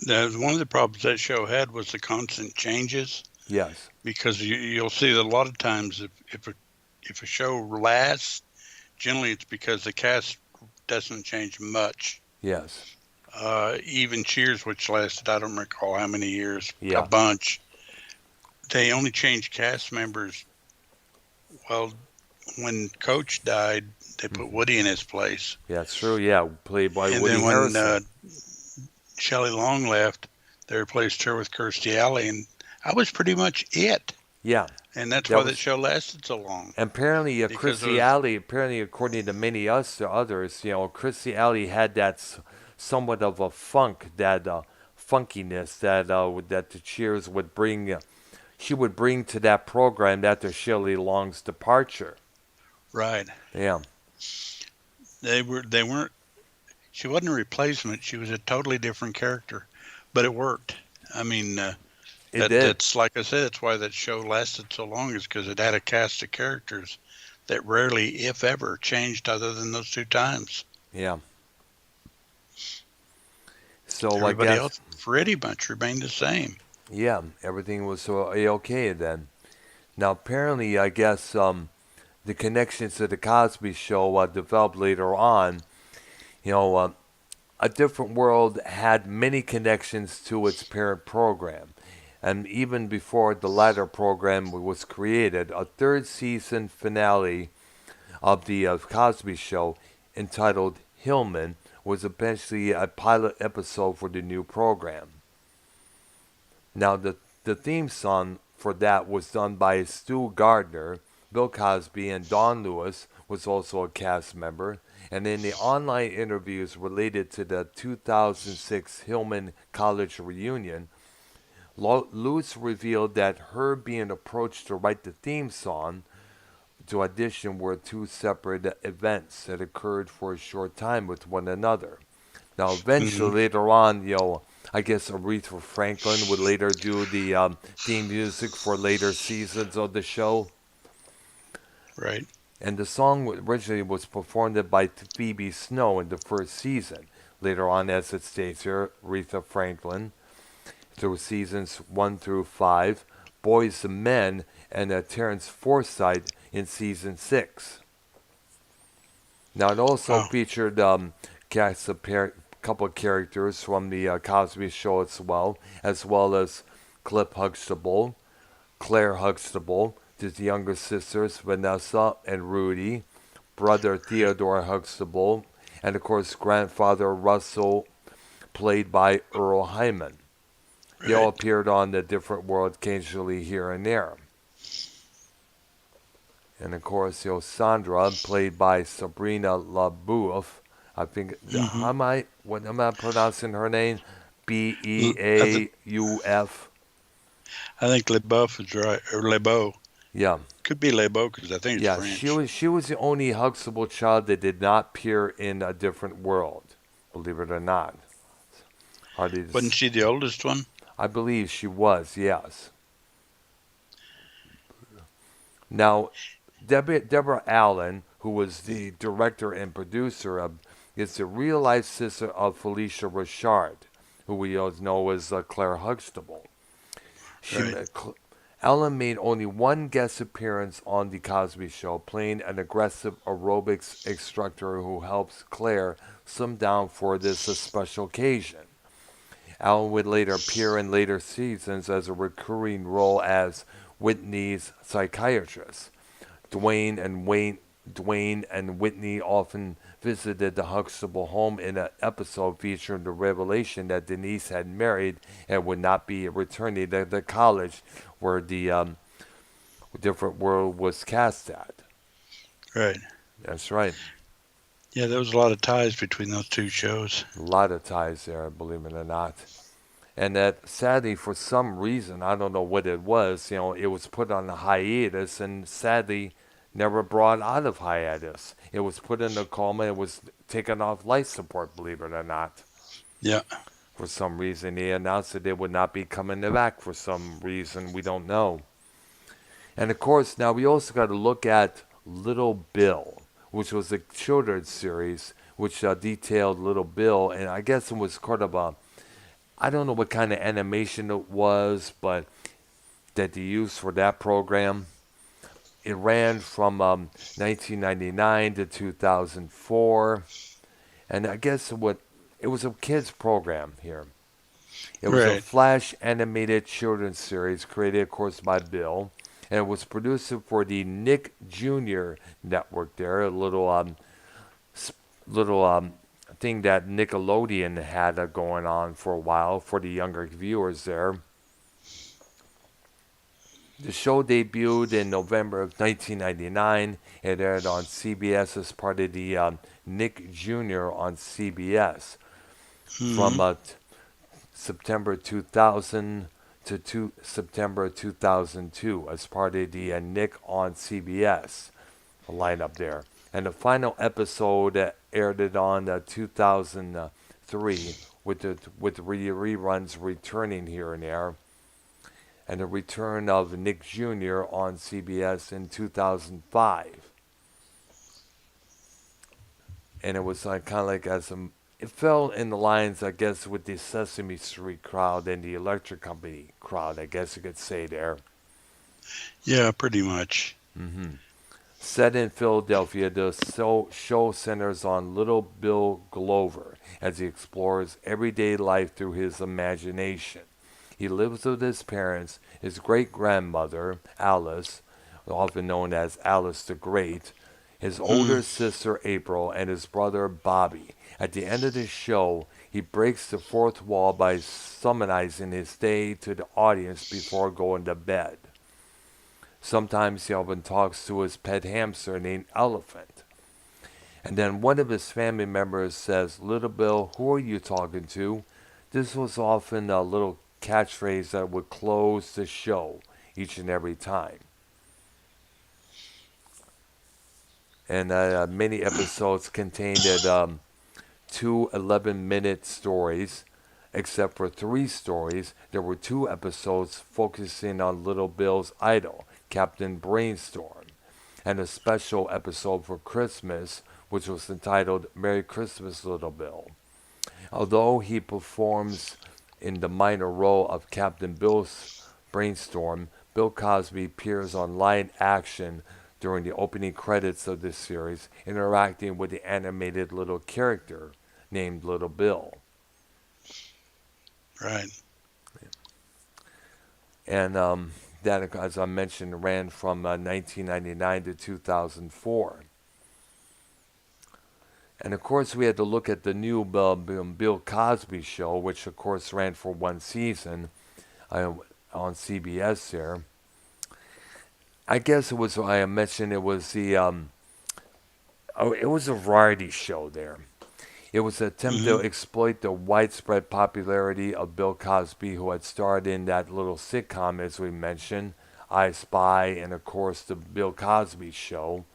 Speaker 2: One of the problems that show had was the constant changes,
Speaker 1: Yes,
Speaker 2: because you'll see that a lot of times if a show lasts, generally it's because the cast doesn't change much.
Speaker 1: yes,
Speaker 2: Even Cheers, which lasted, I don't recall how many years, a
Speaker 1: yeah,
Speaker 2: bunch, they only changed cast members. Well, when Coach died, they put
Speaker 1: hmm,
Speaker 2: Woody in his place.
Speaker 1: yeah, it's true. Yeah, played by
Speaker 2: And
Speaker 1: Woody
Speaker 2: then when
Speaker 1: Harrelson.
Speaker 2: Shelley Long left, they replaced her with Kirstie Alley, and I was pretty much it.
Speaker 1: Yeah,
Speaker 2: And that's
Speaker 1: that
Speaker 2: why that
Speaker 1: was.
Speaker 2: show lasted so long,
Speaker 1: Apparently,
Speaker 2: because it
Speaker 1: Chrissy
Speaker 2: was
Speaker 1: Alley, apparently, according to many us others, Chrissy Alley had that somewhat of a funk, that funkiness that the Cheers would bring. She would bring to that program after Shelley Long's departure.
Speaker 2: right.
Speaker 1: Yeah,
Speaker 2: They weren't. She wasn't a replacement. She was a totally different character, but it worked. I mean,
Speaker 1: it did.
Speaker 2: that's like I said. That's why that show lasted so long, is because it had a cast of characters that rarely, if ever, changed other than those two times.
Speaker 1: Yeah. So I
Speaker 2: Everybody
Speaker 1: guess,
Speaker 2: else pretty much remained the same.
Speaker 1: yeah, everything was okay then. Now, apparently, I guess the connections to the Cosby Show developed later on. You know, A Different World had many connections to its parent program. And even before the latter program was created, a third season finale of the Cosby Show, entitled Hillman, was eventually a pilot episode for the new program. Now, the theme song for that was done by Stu Gardner. Bill Cosby and Don Lewis was also a cast member. And in the online interviews related to the 2006 Hillman College reunion, Lewis revealed that her being approached to write the theme song to audition were two separate events that occurred for a short time with one another. Now,
Speaker 2: Hmm.
Speaker 1: eventually, later on, I guess Aretha Franklin would later do the theme music for later seasons of the show.
Speaker 2: Right.
Speaker 1: And the song originally was performed by Phoebe Snow in the first season. Later on, as it states here, Aretha Franklin through seasons 1 through 5, Boys and Men, and Terrence Forsythe in season 6. Now, it also
Speaker 2: Wow.
Speaker 1: featured cast a couple of characters from the Cosby Show as well as Cliff Huxtable, Claire Huxtable, his younger sisters Vanessa and Rudy, brother
Speaker 2: Right.
Speaker 1: Theodore Huxtable, and of course grandfather Russell, played by Earl Hyman. They all
Speaker 2: Right.
Speaker 1: appeared on The Different World occasionally here and there. And of course, Sandra, played by Sabrina LaBeouf, I think,
Speaker 2: Hmm.
Speaker 1: what am I pronouncing her name? B E
Speaker 2: I, th-
Speaker 1: A U F.
Speaker 2: I think LeBeouf is right, or LeBeau.
Speaker 1: Yeah.
Speaker 2: Could be LeBeau because I think it's
Speaker 1: Yeah, she
Speaker 2: French.
Speaker 1: was she was the only Huxtable child that did not appear in a different world, believe it or not. Hardly,
Speaker 2: Wasn't she the oldest one?
Speaker 1: I believe she was. Yes. Now, Deborah Allen, who was the director and producer of, is the real life sister of Felicia Richard, who we all know as Claire Huxtable. She
Speaker 2: Right.
Speaker 1: Allen made only one guest appearance on The Cosby Show, playing an aggressive aerobics instructor who helps Claire slim down for this special occasion. Allen would later appear in later seasons as a recurring role as Whitney's psychiatrist. Dwayne and Wayne Dwayne and Whitney often visited the Huxtable home in an episode featuring the revelation that Denise had married and would not be returning to the college where the different world was cast at.
Speaker 2: Right.
Speaker 1: That's right.
Speaker 2: Yeah, there was a lot of ties between those two shows.
Speaker 1: A lot of ties there, believe it or not. And that sadly, for some reason, I don't know what it was, it was put on a hiatus and sadly never brought out of hiatus. It was put in a coma, it was taken off life support, believe it or not.
Speaker 2: Yeah.
Speaker 1: For some reason, they announced that they would not be coming back for some reason we don't know. And of course, now we also got to look at Little Bill, which was a children's series which detailed Little Bill, and I guess it was kind of a, I don't know what kind of animation it was, but that they used for that program. It ran from 1999 to 2004, and I guess what it was a kids program here. It was a
Speaker 2: Right.
Speaker 1: flash animated children's series created, of course, by Bill, and it was produced for the Nick Jr. network. There, a little thing that Nickelodeon had going on for a while for the younger viewers there. The show debuted in November of 1999. It aired on CBS as part of the Nick Jr. on CBS
Speaker 2: Hmm.
Speaker 1: from September 2000 to September 2002 as part of the Nick on CBS lineup there. And the final episode aired it on 2003 with reruns returning here and there, and the return of Nick Jr. on CBS in 2005. And it was kind of like it fell in the lines, I guess, with the Sesame Street crowd and the Electric Company crowd, I guess you could say there.
Speaker 2: Yeah, pretty much.
Speaker 1: hmm Set in Philadelphia, the show centers on Little Bill Glover as he explores everyday life through his imagination. He lives with his parents, his great grandmother, Alice, often known as Alice the Great, his
Speaker 2: Hmm.
Speaker 1: older sister April, and his brother Bobby. At the end of the show, he breaks the fourth wall by summonizing his day to the audience before going to bed. Sometimes he often talks to his pet hamster named Elephant. And then one of his family members says, "Little Bill, who are you talking to?" This was often a little catchphrase that would close the show each and every time. And many episodes contained two 11-minute stories. Except for three stories, there were two episodes focusing on Little Bill's idol, Captain Brainstorm, and a special episode for Christmas, which was entitled Merry Christmas, Little Bill. Although he performs in the minor role of Captain Bill's Brainstorm, Bill Cosby appears on live action during the opening credits of this series, interacting with the animated little character named Little Bill.
Speaker 2: Right.
Speaker 1: And that, as I mentioned, ran from 1999 to 2004. And of course, we had to look at the new Bill Cosby Show, which of course ran for one season uh, on CBS there. I guess it was, I mentioned it was the, it was a variety show there. It was an attempt to
Speaker 2: Hmm.
Speaker 1: exploit the widespread popularity of Bill Cosby, who had starred in that little sitcom, as we mentioned, I Spy, and of course the Bill Cosby Show.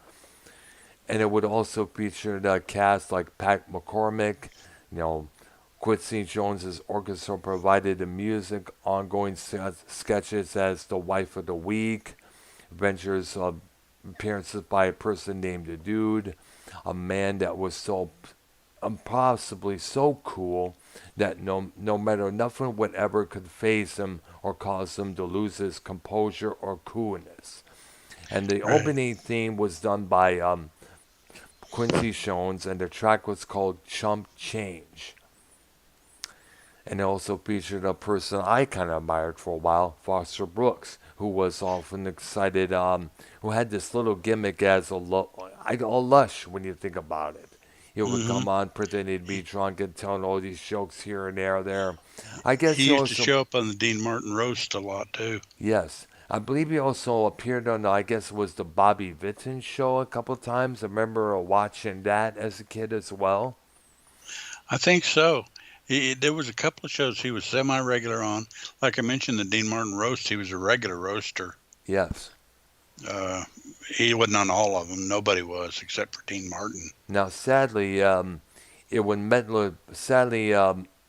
Speaker 1: And it would also feature the cast like Pat McCormick, you know, Quincy Jones's orchestra provided the music, ongoing sketches as The Wife of the Week, adventures of appearances by a person named the Dude, a man that was so impossibly so cool that no matter nothing whatever could phase him or cause him to lose his composure or coolness. And the
Speaker 2: Right.
Speaker 1: opening theme was done by Quincy Jones, and the track was called Chump Change. And it also featured a person I kind of admired for a while, Foster Brooks, who was often excited, who had this little gimmick as a lush when you think about it. He would
Speaker 2: Hmm.
Speaker 1: come on pretending to be drunk and telling all these jokes here and there. I guess
Speaker 2: He
Speaker 1: he
Speaker 2: used to
Speaker 1: also,
Speaker 2: show up on the Dean Martin roast a lot too.
Speaker 1: yes, I believe he also appeared on, I guess it was the Bobby Vinton show a couple times. I remember watching that as a kid as well.
Speaker 2: I think so. There was a couple of shows he was semi-regular on. Like I mentioned, the Dean Martin roast, he was a regular roaster.
Speaker 1: Yes.
Speaker 2: Uh, he wasn't on all of them. Nobody was except for Dean Martin.
Speaker 1: Now, sadly, it would sadly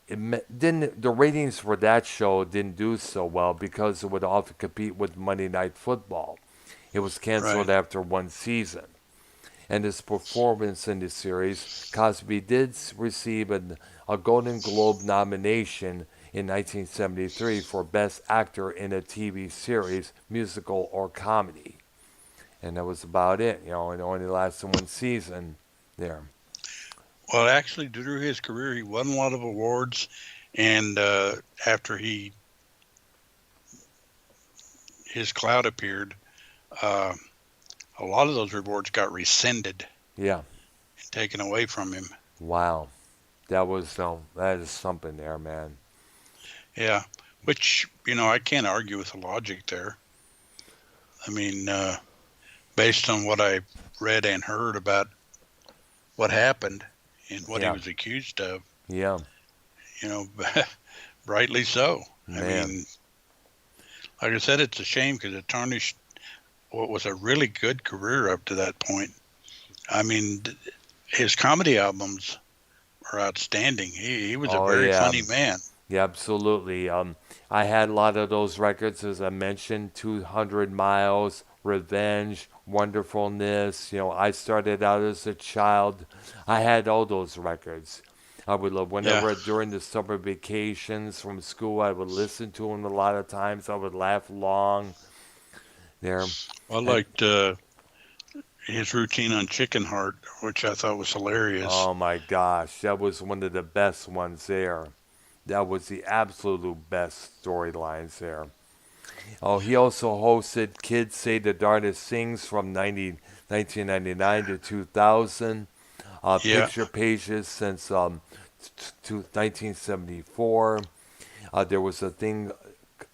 Speaker 1: didn't the ratings for that show didn't do so well because it would often compete with Monday Night Football. It was
Speaker 2: Right.
Speaker 1: canceled after one season, and his performance in the series, Cosby did receive a Golden Globe nomination in 1973 for Best Actor in a TV series, musical, or comedy, and that was about it. It only lasted one season there.
Speaker 2: Well, actually, through his career, he won a lot of awards, and after he his cloud appeared, uh, a lot of those awards got rescinded
Speaker 1: Yeah.
Speaker 2: and taken away from him.
Speaker 1: Wow. That is something there, man.
Speaker 2: Yeah, which I can't argue with the logic there. I mean, based on what I read and heard about what happened and what he
Speaker 1: Yeah.
Speaker 2: was accused of,
Speaker 1: Yeah.
Speaker 2: you know, rightly so. I
Speaker 1: Man.
Speaker 2: mean, like I said, it's a shame because it tarnished what was a really good career up to that point. I mean, his comedy albums are outstanding. He was a
Speaker 1: Oh
Speaker 2: very
Speaker 1: yeah.
Speaker 2: funny man.
Speaker 1: Yeah, absolutely. I had a lot of those records as I mentioned, 200 Miles, Revenge, Wonderfulness. I started out as a child. I had all those records. I would love
Speaker 2: Yeah,
Speaker 1: whenever during the summer vacations from school, I would listen to them a lot of times. I would laugh along there.
Speaker 2: I
Speaker 1: And
Speaker 2: liked his routine on Chicken Heart, which I thought was hilarious.
Speaker 1: oh my gosh, that was one of the best ones there. That was the absolute best storylines there. Oh, he also hosted Kids Say the Darndest Things from 1999 to 2000.
Speaker 2: Yeah,
Speaker 1: Picture pages since 1974. There was a thing,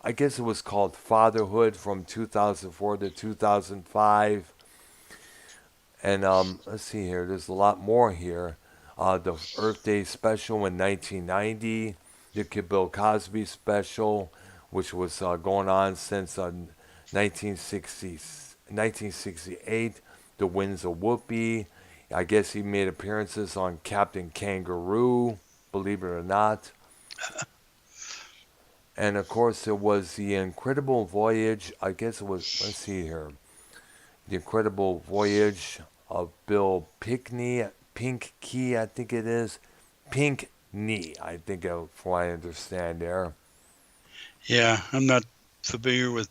Speaker 1: I guess it was called Fatherhood from 2004 to 2005. And let's see here, there's a lot more here. The Earth Day special in 1990, the Bill Cosby special, which was going on since 1960, 1968, The Winds of Whoopi. I guess he made appearances on Captain Kangaroo, believe it or not. And of course, it was The Incredible Voyage. I guess it was, let's see here, The Incredible Voyage of Bill Pinkney, I think it is. Pinkney, I think, from what I understand there.
Speaker 2: yeah. I'm not familiar with.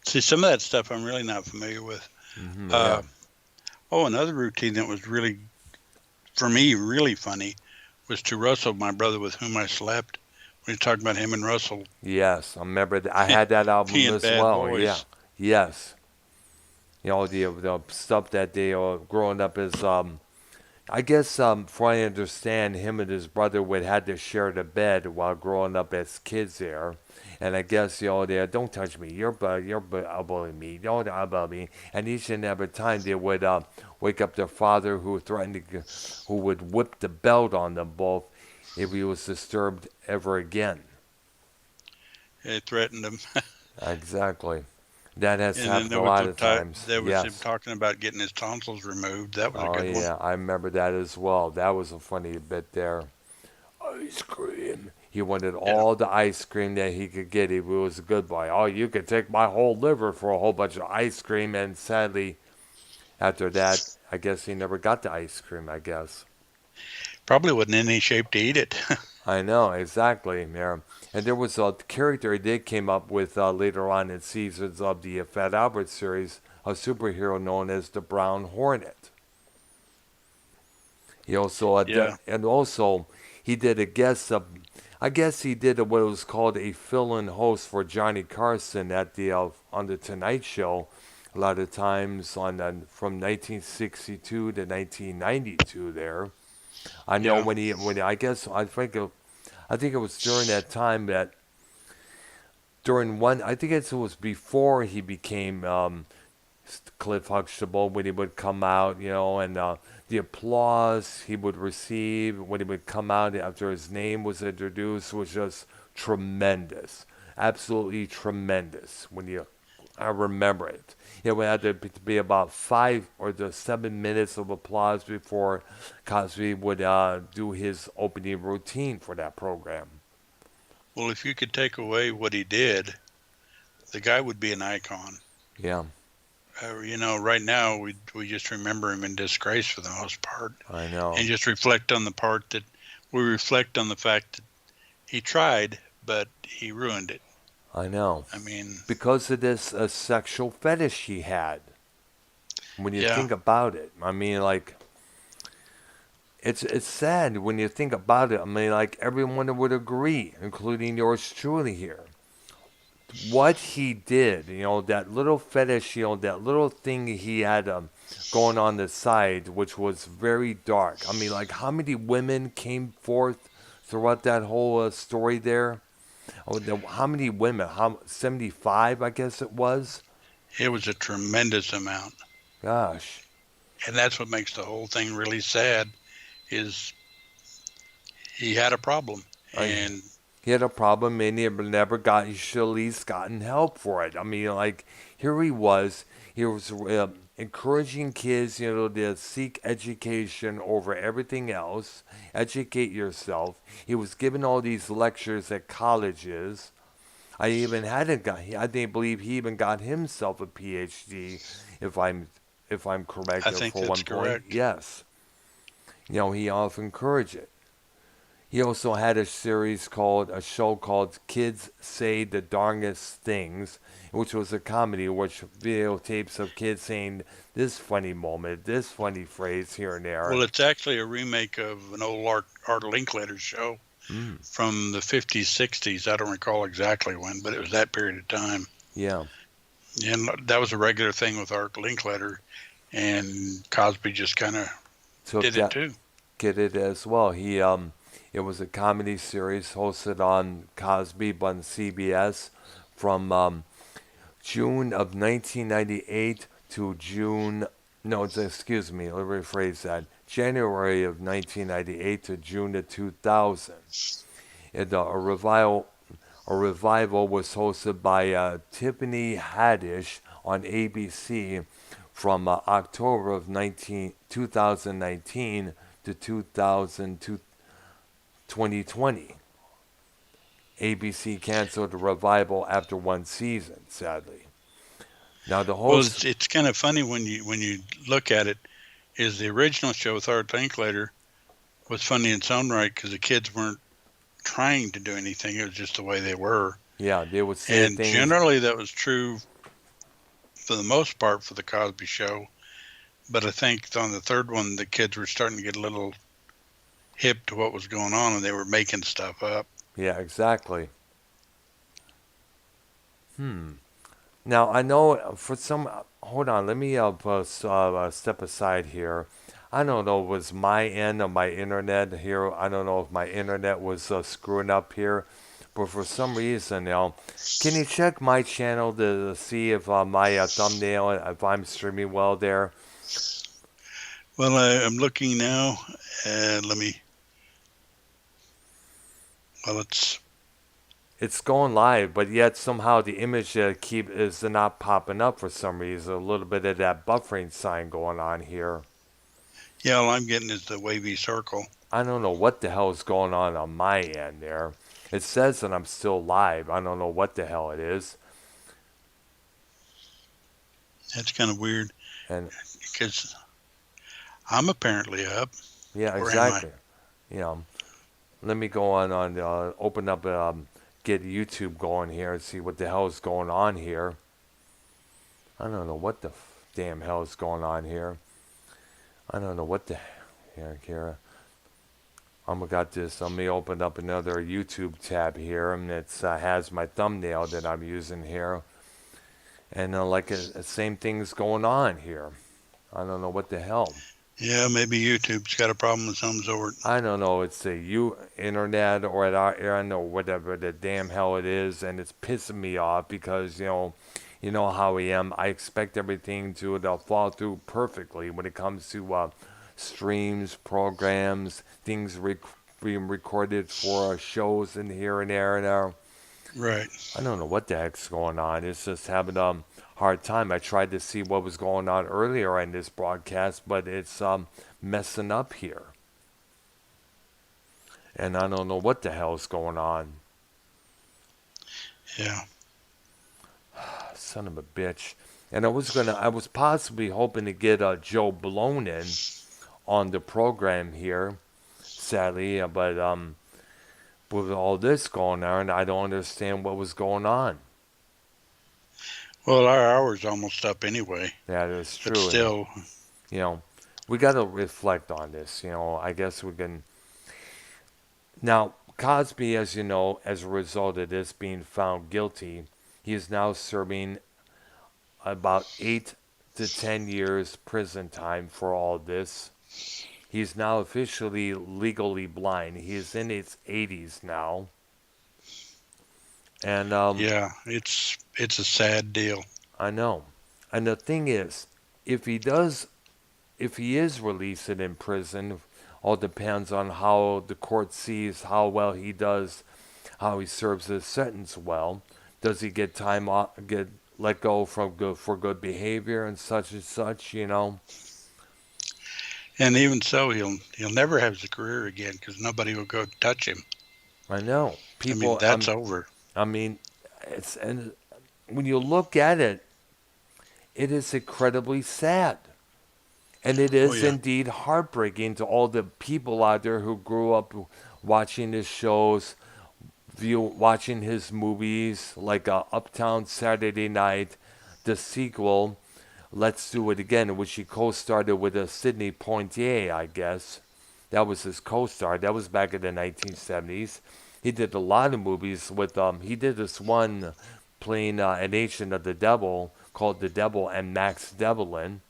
Speaker 2: See, some of that stuff I'm really not familiar with.
Speaker 1: Yeah.
Speaker 2: Uh, oh, another routine that was really, for me, really funny was to Russell, my brother with whom I slept. We talked about him and Russell
Speaker 1: Yes, I remember I had that album
Speaker 2: being
Speaker 1: as
Speaker 2: bad
Speaker 1: well. Yeah.
Speaker 2: boys.
Speaker 1: Yes. The stuff that they growing up as I guess from what I understand, him and his brother would had to share the bed while growing up as kids there. And I guess they don't touch me. You're elbowing me. Don't elbow me. And each and every time they would wake up their father, who threatened who would whip the belt on them both if he was disturbed ever again.
Speaker 2: It threatened him.
Speaker 1: Exactly. That has
Speaker 2: And then
Speaker 1: happened a lot of times.
Speaker 2: there was him
Speaker 1: Yes.
Speaker 2: talking about getting his tonsils removed. That was a
Speaker 1: Oh
Speaker 2: good one.
Speaker 1: yeah, I remember that as well. That was a funny bit there. Ice cream. He wanted
Speaker 2: Yeah.
Speaker 1: all the ice cream that he could get if he was a good boy. Oh, you could take my whole liver for a whole bunch of ice cream. And sadly, after that, I guess he never got the ice cream, I guess.
Speaker 2: Probably wasn't in any shape to eat it.
Speaker 1: I know, exactly, Mary. And there was a character they came up with later on in seasons of the Fat Albert series, a superhero known as the Brown Hornet. He also,
Speaker 2: Yeah.
Speaker 1: and also, he did a guest. I guess he did what was called a fill-in host for Johnny Carson at the on the Tonight Show. A lot of times from 1962 to 1992. There, I know
Speaker 2: Yeah.
Speaker 1: when I guess I think it was during that time that during one I think it was before he became Cliff Huxtable when he would come out, and the applause he would receive when he would come out after his name was introduced was just tremendous, absolutely tremendous. I remember it. It would have to be about 5 or 7 minutes of applause before Cosby would do his opening routine for that program.
Speaker 2: Well, if you could take away what he did, the guy would be an icon.
Speaker 1: Yeah,
Speaker 2: Right now we just remember him in disgrace for the most part,
Speaker 1: I know.
Speaker 2: and just reflect on the part that we reflect on the fact that he tried, but he ruined it.
Speaker 1: I know.
Speaker 2: I mean,
Speaker 1: Because of this sexual fetish he had. When you
Speaker 2: yeah,
Speaker 1: think about it, I mean, like it's sad when you think about it. I mean, like everyone would agree, including yours truly here. What he did, that little fetish, that little thing he had going on the side, which was very dark. I mean, like how many women came forth throughout that whole story there? Oh, how many women? 75, I guess it was.
Speaker 2: it was a tremendous amount,
Speaker 1: Gosh.
Speaker 2: and that's what makes the whole thing really sad. Is he had a problem,
Speaker 1: I,
Speaker 2: and
Speaker 1: he had a problem and he should at least gotten help for it. I mean, like, here he was encouraging kids, to seek education over everything else, educate yourself. He was giving all these lectures at colleges. I didn't believe he even got himself a PhD, if I'm correct
Speaker 2: I think
Speaker 1: for
Speaker 2: that's
Speaker 1: one point.
Speaker 2: correct.
Speaker 1: Yes. He often encouraged it. He also had a show called Kids Say the Darndest Things, which was a comedy which videotapes of kids saying this funny moment, this funny phrase here and there.
Speaker 2: Well, it's actually a remake of an old Art Linklater show
Speaker 1: Mm,
Speaker 2: from the 50s, 60s. I don't recall exactly when, but it was that period of time.
Speaker 1: yeah.
Speaker 2: And that was a regular thing with Art Linklater, and Cosby just kind of
Speaker 1: Took
Speaker 2: did it
Speaker 1: that
Speaker 2: too.
Speaker 1: Get it as well. It was a comedy series hosted on Cosby on CBS from June of 1998 to June. No, excuse me. Let me rephrase that. January of 1998 to June of 2000. A revival was hosted by Tiffany Haddish on ABC from October of 2019 to 2020. ABC canceled the revival after one season, sadly. Now the
Speaker 2: Well,
Speaker 1: host,
Speaker 2: it's kind of funny when you look at it. Is the original show with Art Linklater was funny in its own right because the kids weren't trying to do anything. It was just the way they were.
Speaker 1: yeah, they would say
Speaker 2: And
Speaker 1: things.
Speaker 2: generally, that was true for the most part for the Cosby Show. But I think on the third one, the kids were starting to get a little hip to what was going on, and they were making stuff up.
Speaker 1: Yeah, exactly. Hmm. Now I know for some. Hold on, let me step aside here. I don't know, it was my end of my internet here. I don't know if my internet was screwing up here, but for some reason, can you check my channel to see if my thumbnail, if I'm streaming well there?
Speaker 2: Well, I'm looking now. Let me. Well,
Speaker 1: It's going live, but yet somehow the image is not popping up for some reason. A little bit of that buffering sign going on here.
Speaker 2: yeah. All I'm getting is the wavy circle.
Speaker 1: I don't know what the hell is going on my end there. It says that I'm still live. I don't know what the hell it is.
Speaker 2: That's kind of weird
Speaker 1: And
Speaker 2: because I'm apparently up.
Speaker 1: yeah,
Speaker 2: Or am I?
Speaker 1: exactly. You know, let me go on open up, get YouTube going here and see what the hell is going on here. I don't know what the damn hell is going on here. I don't know what the here, Kira. Got this. Let me open up another YouTube tab here, and it has my thumbnail that I'm using here, and same thing's going on here. I don't know what the hell.
Speaker 2: Yeah, maybe YouTube's got a problem of some sort.
Speaker 1: I don't know. It's the internet or at our end or whatever the damn hell it is, and it's pissing me off because you know how I am. I expect everything to fall through perfectly when it comes to streams, programs, things being recorded for shows in here and there and there.
Speaker 2: Right.
Speaker 1: I don't know what the heck's going on. It's just having a hard time. I tried to see what was going on earlier in this broadcast, but it's messing up here. And I don't know what the hell's going on.
Speaker 2: Yeah.
Speaker 1: Son of a bitch. And I was possibly hoping to get Joe Blown in on the program here, sadly, but with all this going on, I don't understand what was going on.
Speaker 2: Well, our hour's almost up anyway,
Speaker 1: That is
Speaker 2: but
Speaker 1: true, and
Speaker 2: still,
Speaker 1: you know, we got to reflect on this. I guess we can now. Cosby, as you know, as a result of this being found guilty, he is now serving about 8 to 10 years prison time for all this. He's now officially legally blind. He is in his 80s now. And
Speaker 2: yeah, it's a sad deal.
Speaker 1: I know. And the thing is, if he does, if he is released in prison, all depends on how the court sees how well he does, how he serves his sentence well. Does he get time off, get let go from good for good behavior and such?
Speaker 2: And even so, he'll never have his career again because nobody will go touch him.
Speaker 1: I know.
Speaker 2: I mean,
Speaker 1: People,
Speaker 2: that's over.
Speaker 1: I mean, and when you look at it, it is incredibly sad. And it
Speaker 2: Oh
Speaker 1: is
Speaker 2: yeah,
Speaker 1: indeed heartbreaking to all the people out there who grew up watching his shows, watching his movies like Uptown Saturday Night, the sequel, Let's Do It Again, in which he co-starred with Sidney Poitier, I guess. That was his co-star. That was back in the 1970s. He did a lot of movies with he did this one playing an agent of the devil called The Devil and Max Devlin.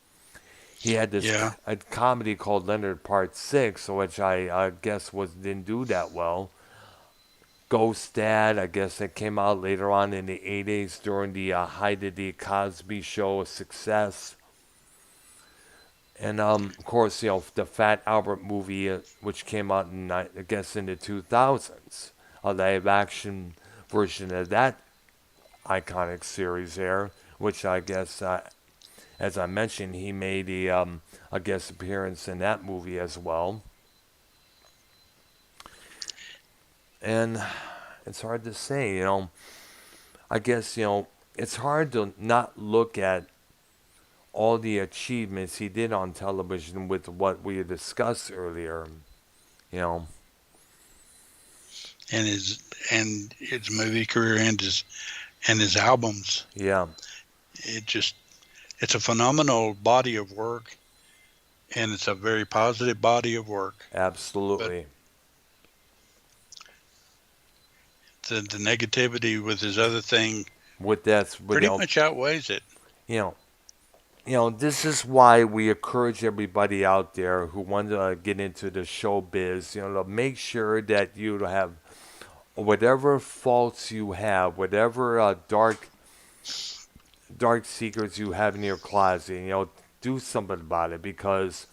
Speaker 1: He had this
Speaker 2: yeah.
Speaker 1: a comedy called Leonard Part 6, which I guess didn't do that well. Ghost Dad, I guess it came out later on in the 80s during the height of the Cosby Show success. And of course, the Fat Albert movie, which came out I guess in the 2000s, a live action version of that iconic series there, which I guess, as I mentioned, he made a guest appearance in that movie as well. And it's hard to say. I guess, it's hard to not look at all the achievements he did on television with what we discussed earlier. You know,
Speaker 2: And his movie career and his albums.
Speaker 1: yeah,
Speaker 2: It just it's a phenomenal body of work, and it's a very positive body of work. But
Speaker 1: absolutely.
Speaker 2: the negativity with his other thing
Speaker 1: With that, with
Speaker 2: pretty much outweighs it.
Speaker 1: you know, this is why we encourage everybody out there who want to get into the showbiz, to make sure that you have whatever faults you have, whatever dark secrets you have in your closet, do something about it because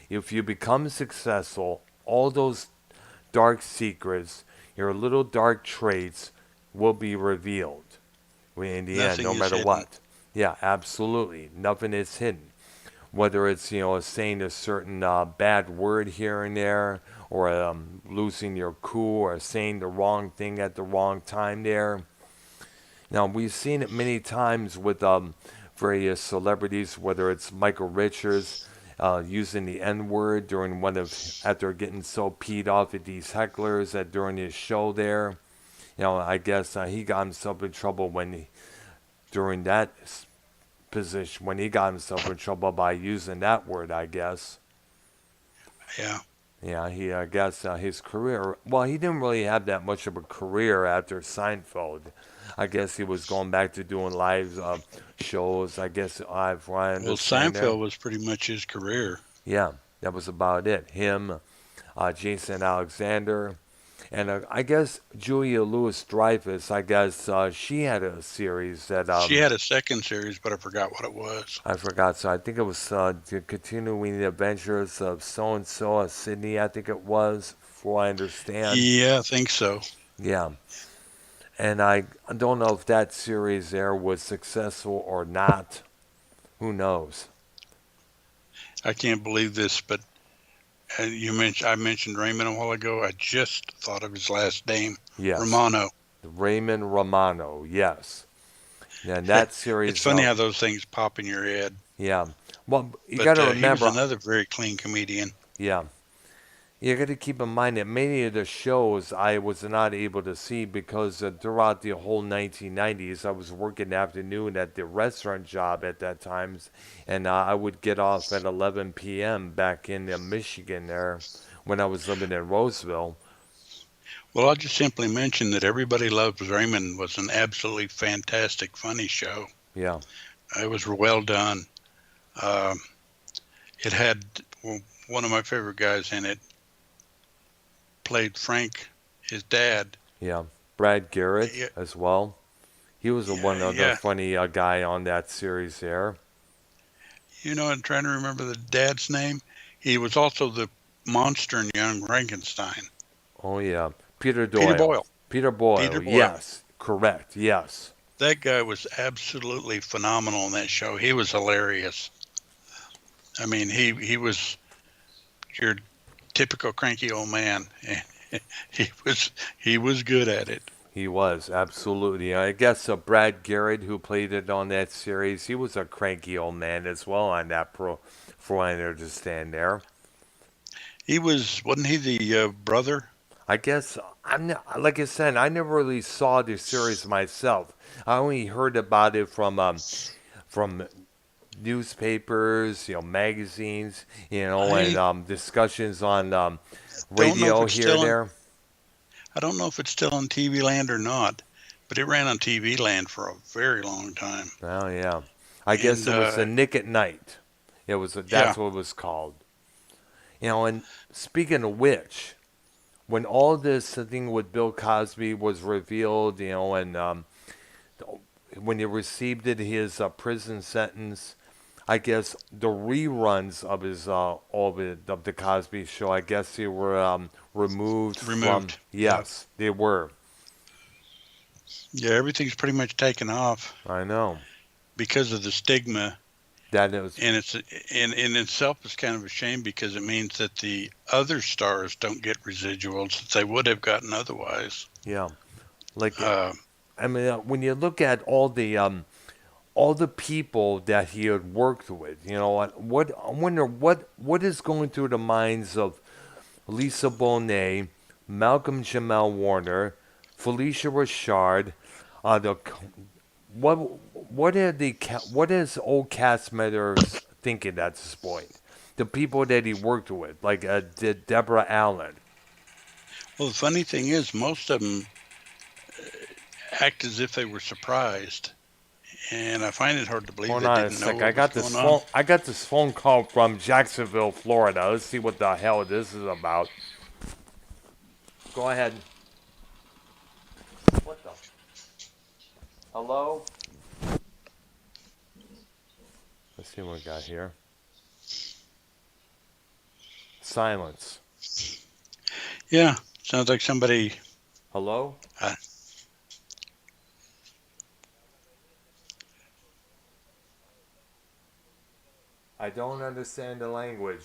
Speaker 1: if you become successful, all those dark secrets, your little dark traits will be revealed in the end,
Speaker 2: Nothing
Speaker 1: no
Speaker 2: is
Speaker 1: matter
Speaker 2: hidden.
Speaker 1: what. Yeah, absolutely. Nothing is hidden. Whether it's, saying a certain bad word here and there, or losing your cool, or saying the wrong thing at the wrong time there. Now, we've seen it many times with various celebrities, whether it's Michael Richards using the N word during after getting so peed off at these hecklers that during his show there. I guess he got himself in trouble during that position, when he got himself in trouble by using that word, I guess.
Speaker 2: Yeah.
Speaker 1: Yeah, I guess his career, well, he didn't really have that much of a career after Seinfeld. I guess he was going back to doing live shows, I guess, from what I
Speaker 2: Well,
Speaker 1: understand there.
Speaker 2: Seinfeld was pretty much his career.
Speaker 1: Yeah, that was about it. Him, Jason Alexander, and I guess Julia Louis-Dreyfus, I guess she had a series that
Speaker 2: She had a second series, but I forgot what it was.
Speaker 1: I forgot. So I think it was the continuing adventures of so and so, Sydney. I think it was, for I understand.
Speaker 2: Yeah, I think so.
Speaker 1: Yeah, and I don't know if that series there was successful or not. Who knows?
Speaker 2: I can't believe this, but I mentioned Raymond a while ago. I just thought of his last name,
Speaker 1: Yes,
Speaker 2: Romano.
Speaker 1: Raymond Romano. Yes, and that
Speaker 2: It's
Speaker 1: series.
Speaker 2: funny how those things pop in your head.
Speaker 1: Yeah. Well, you got
Speaker 2: But
Speaker 1: to
Speaker 2: he was
Speaker 1: remember.
Speaker 2: another very clean comedian.
Speaker 1: Yeah, you got to keep in mind that many of the shows I was not able to see because throughout the whole 1990s, I was working afternoon at the restaurant job at that time, and I would get off at 11 p.m. back in Michigan there when I was living in Roseville.
Speaker 2: Well, I'll just simply mention that Everybody Loves Raymond was an absolutely fantastic, funny show.
Speaker 1: Yeah,
Speaker 2: It was well done. Um, it had one of my favorite guys in it played Frank, his dad.
Speaker 1: yeah. Brad Garrett
Speaker 2: Yeah,
Speaker 1: as well. He was one of the
Speaker 2: yeah.
Speaker 1: funny guy on that series there.
Speaker 2: I'm trying to remember the dad's name. He was also the monster in Young Frankenstein.
Speaker 1: Oh yeah, Peter
Speaker 2: Peter
Speaker 1: Doyle.
Speaker 2: Boyle.
Speaker 1: Peter
Speaker 2: Peter
Speaker 1: Boyle.
Speaker 2: Boyle.
Speaker 1: Yes, correct. Yes.
Speaker 2: That guy was absolutely phenomenal in that show. He was hilarious. I mean, he was your typical cranky old man. He was good at it.
Speaker 1: He was, absolutely. I guess Brad Garrett, who played it on that series, he was a cranky old man as well on that for what I understand there.
Speaker 2: Wasn't he the brother?
Speaker 1: I guess, I'm not, like I said, I never really saw the series myself. I only heard about it from newspapers, magazines, and
Speaker 2: I
Speaker 1: discussions on
Speaker 2: don't know if
Speaker 1: radio
Speaker 2: it's
Speaker 1: here and
Speaker 2: still on.
Speaker 1: there.
Speaker 2: I don't know if it's still on TV Land or not, but it ran on TV Land for a very long time.
Speaker 1: Oh, yeah. I guess
Speaker 2: And
Speaker 1: it was a Nick at Night.
Speaker 2: yeah,
Speaker 1: That's what it was called. And speaking of which, when all this thing with Bill Cosby was revealed, and when he received his prison sentence, I guess the reruns of his of the Cosby Show, I guess they were removed from.
Speaker 2: removed. Yeah,
Speaker 1: Yes, they were.
Speaker 2: yeah. Everything's pretty much taken off
Speaker 1: I know
Speaker 2: because of the stigma,
Speaker 1: that it was.
Speaker 2: and in itself is kind of a shame because it means that the other stars don't get residuals that they would have gotten otherwise.
Speaker 1: Yeah, like
Speaker 2: Uh,
Speaker 1: I mean, when you look at all the people that he had worked with, what I wonder what is going through the minds of Lisa Bonet, Malcolm Jamal Warner, Felicia Rashad, the what what is old cast members thinking at this point? The people that he worked with, like Deborah Allen.
Speaker 2: well, the funny thing is, most of them act as if they were surprised, and I find it hard to believe
Speaker 1: Hold
Speaker 2: they
Speaker 1: on a
Speaker 2: didn't know
Speaker 1: sec.
Speaker 2: what was going on.
Speaker 1: I got this phone call from Jacksonville, Florida. Let's see what the hell this is about. Go ahead. What the? Hello? Let's see what we got here. Silence.
Speaker 2: Yeah, sounds like somebody.
Speaker 1: Hello?
Speaker 2: Uh,
Speaker 1: I don't understand the language.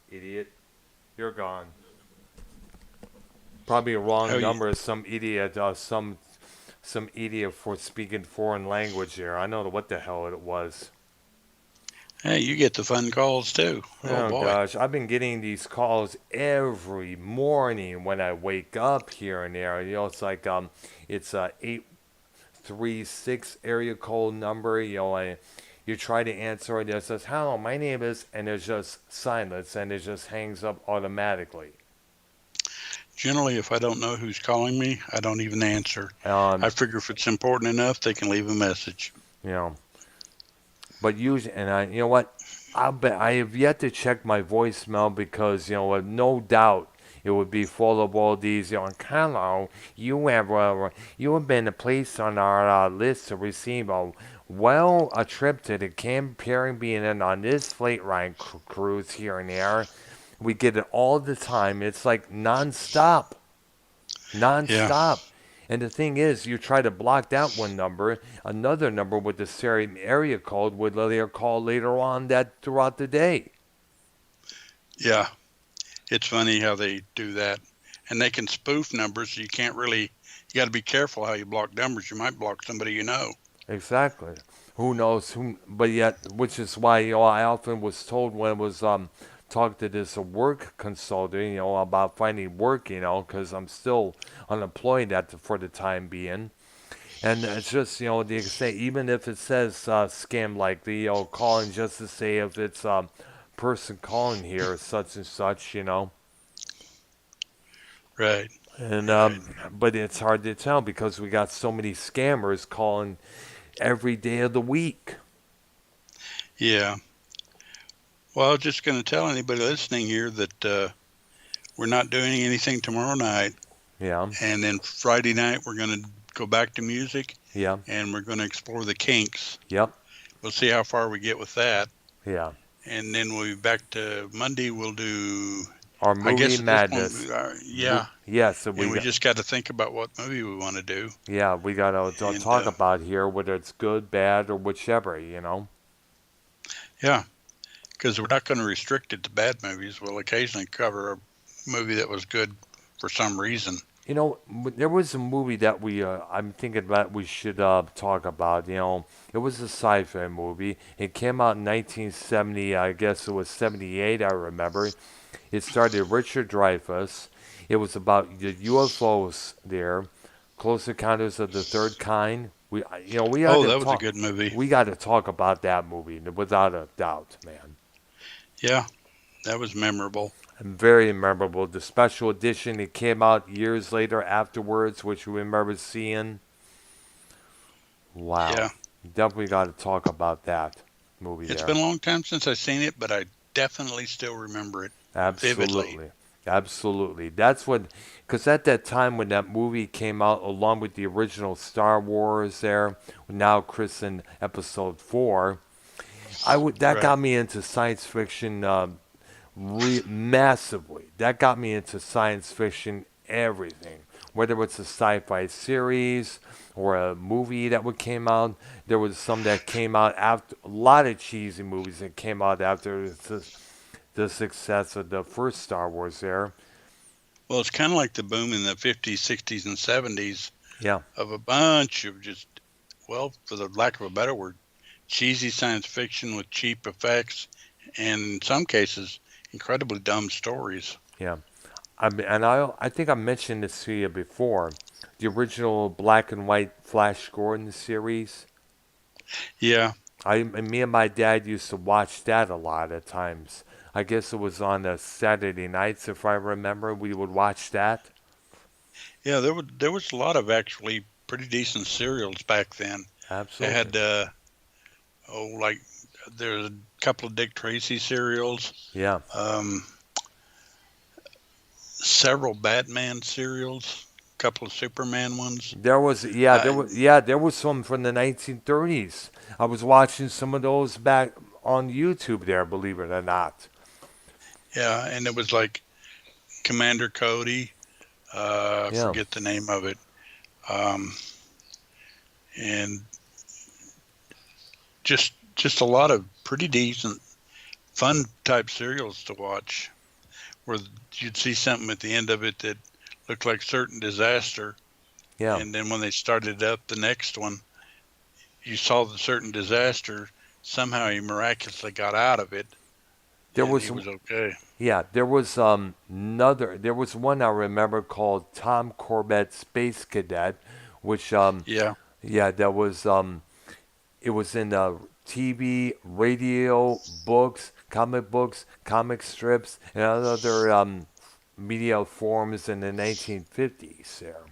Speaker 1: Idiot. You're gone. Probably a
Speaker 2: oh,
Speaker 1: wrong number. Some idiot. Some idiot for speaking foreign language here. I know what the hell it was.
Speaker 2: hey, you get the fun calls too. Oh
Speaker 1: Oh
Speaker 2: boy.
Speaker 1: gosh, I've been getting these calls every morning when I wake up here and there. It's like it's a 836 area code number. You try to answer it. It says, "Hello, my name is," and there's just silence, and it just hangs up automatically.
Speaker 2: Generally, if I don't know who's calling me, I don't even answer. I
Speaker 1: Um,
Speaker 2: figure if it's important enough, they can leave a message.
Speaker 1: you know, but usually, and you know what? I bet I have yet to check my voicemail because no doubt it would be full of all these. Hello, you have been placed on our list to receive a trip to the Caribbean on this flight ride cruise here and there. We get it all the time. It's like nonstop,
Speaker 2: Yeah,
Speaker 1: nonstop. And the thing is, you try to block that one number, another number with the same area code would later call later on that throughout the day.
Speaker 2: yeah. It's funny how they do that. And they can spoof numbers, so you can't really, you got to be careful how you block numbers. You might block somebody you know.
Speaker 1: Exactly. Who knows who? But yet, which is why I often was told when I was talk to this work consultant, about finding work, because I'm still unemployed for the time being. And it's just, they say, even if it says scam likely, calling just to say if it's person calling here, such and such,
Speaker 2: Right,
Speaker 1: And
Speaker 2: right.
Speaker 1: but it's hard to tell because we got so many scammers calling every day of the week.
Speaker 2: Yeah. Well, I was just going to tell anybody listening here that we're not doing anything tomorrow night.
Speaker 1: Yeah,
Speaker 2: And then Friday night, we're going to go back to music
Speaker 1: yeah,
Speaker 2: and we're going to explore the kinks.
Speaker 1: yep,
Speaker 2: We'll see how far we get with that.
Speaker 1: yeah.
Speaker 2: And then we'll be back to Monday. We'll do,
Speaker 1: Our
Speaker 2: I
Speaker 1: movie
Speaker 2: guess at this point,
Speaker 1: madness.
Speaker 2: yeah.
Speaker 1: Yes, so
Speaker 2: And we just got to think about what movie we want to do.
Speaker 1: we got to
Speaker 2: And
Speaker 1: talk about here whether it's good, bad, or whichever.
Speaker 2: yeah, because we're not going to restrict it to bad movies. We'll occasionally cover a movie that was good for some reason.
Speaker 1: There was a movie that I'm thinking that we should talk about. It was a sci-fi movie. It came out in 1970. I guess it was 78. I remember. It started Richard Dreyfuss. It was about the UFOs there, Close Encounters of the Third Kind. We had
Speaker 2: Oh,
Speaker 1: to
Speaker 2: that was a
Speaker 1: talk.
Speaker 2: good movie.
Speaker 1: We got to talk about that movie without a doubt, man.
Speaker 2: Yeah, that was memorable.
Speaker 1: And very memorable. The special edition, it came out years later afterwards, which we remember seeing. Wow.
Speaker 2: Yeah,
Speaker 1: Definitely got to talk about that movie
Speaker 2: it's
Speaker 1: there.
Speaker 2: been a long time since I've seen it, but I definitely still remember it vividly.
Speaker 1: Absolutely. Absolutely. That's what, because at that time when that movie came out, along with the original Star Wars there, now christened Episode 4, that
Speaker 2: Right.
Speaker 1: got me into science fiction massively. That got me into science fiction everything. Whether it's a sci-fi series or a movie that would came out, there was some that came out after a lot of cheesy movies that came out after the success of the first Star Wars there.
Speaker 2: Well, it's kind of like the boom in the 50s, 60s, and 70s
Speaker 1: Yeah,
Speaker 2: of a bunch of just, well, for the lack of a better word, cheesy science fiction with cheap effects and in some cases, incredibly dumb stories.
Speaker 1: yeah. I think I mentioned this to you before. The original black and white Flash Gordon series.
Speaker 2: Yeah,
Speaker 1: Me and my dad used to watch that a lot at times. I guess it was on Saturday nights, if I remember. We would watch that.
Speaker 2: yeah, there was a lot of actually pretty decent serials back then. They
Speaker 1: Absolutely.
Speaker 2: had like there's a couple of Dick Tracy serials,
Speaker 1: Yeah.
Speaker 2: um, several Batman serials, a couple of Superman ones. Uh,
Speaker 1: There was some from the 1930s. I was watching some of those back on YouTube there, believe it or not.
Speaker 2: yeah, and it was like Commander Cody. I
Speaker 1: Yeah.
Speaker 2: forget the name of it. Um, and just a lot of pretty decent, fun type serials to watch, where you'd see something at the end of it that looked like certain disaster,
Speaker 1: Yeah.
Speaker 2: and then when they started up the next one, you saw the certain disaster. Somehow he miraculously got out of it,
Speaker 1: There
Speaker 2: and
Speaker 1: was
Speaker 2: he was okay.
Speaker 1: there was one I remember called Tom Corbett Space Cadet, which
Speaker 2: Yeah,
Speaker 1: yeah, that was it was in TV, radio, books, comic strips, and other media forms in the 1950s there.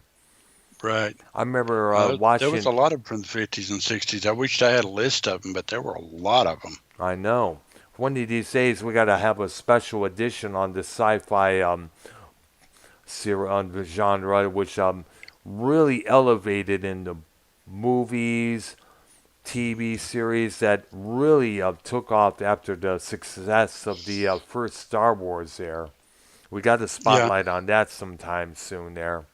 Speaker 2: right.
Speaker 1: I remember
Speaker 2: There was
Speaker 1: watching.
Speaker 2: a lot of them from the 50s and 60s. I wished I had a list of them, but there were a lot of them.
Speaker 1: I know. One of these days we got to have a special edition on the sci-fi on the genre, which really elevated in the movies, TV series that really took off after the success of the first Star Wars. There, we got a
Speaker 2: Yeah,
Speaker 1: spotlight on that sometime soon. There,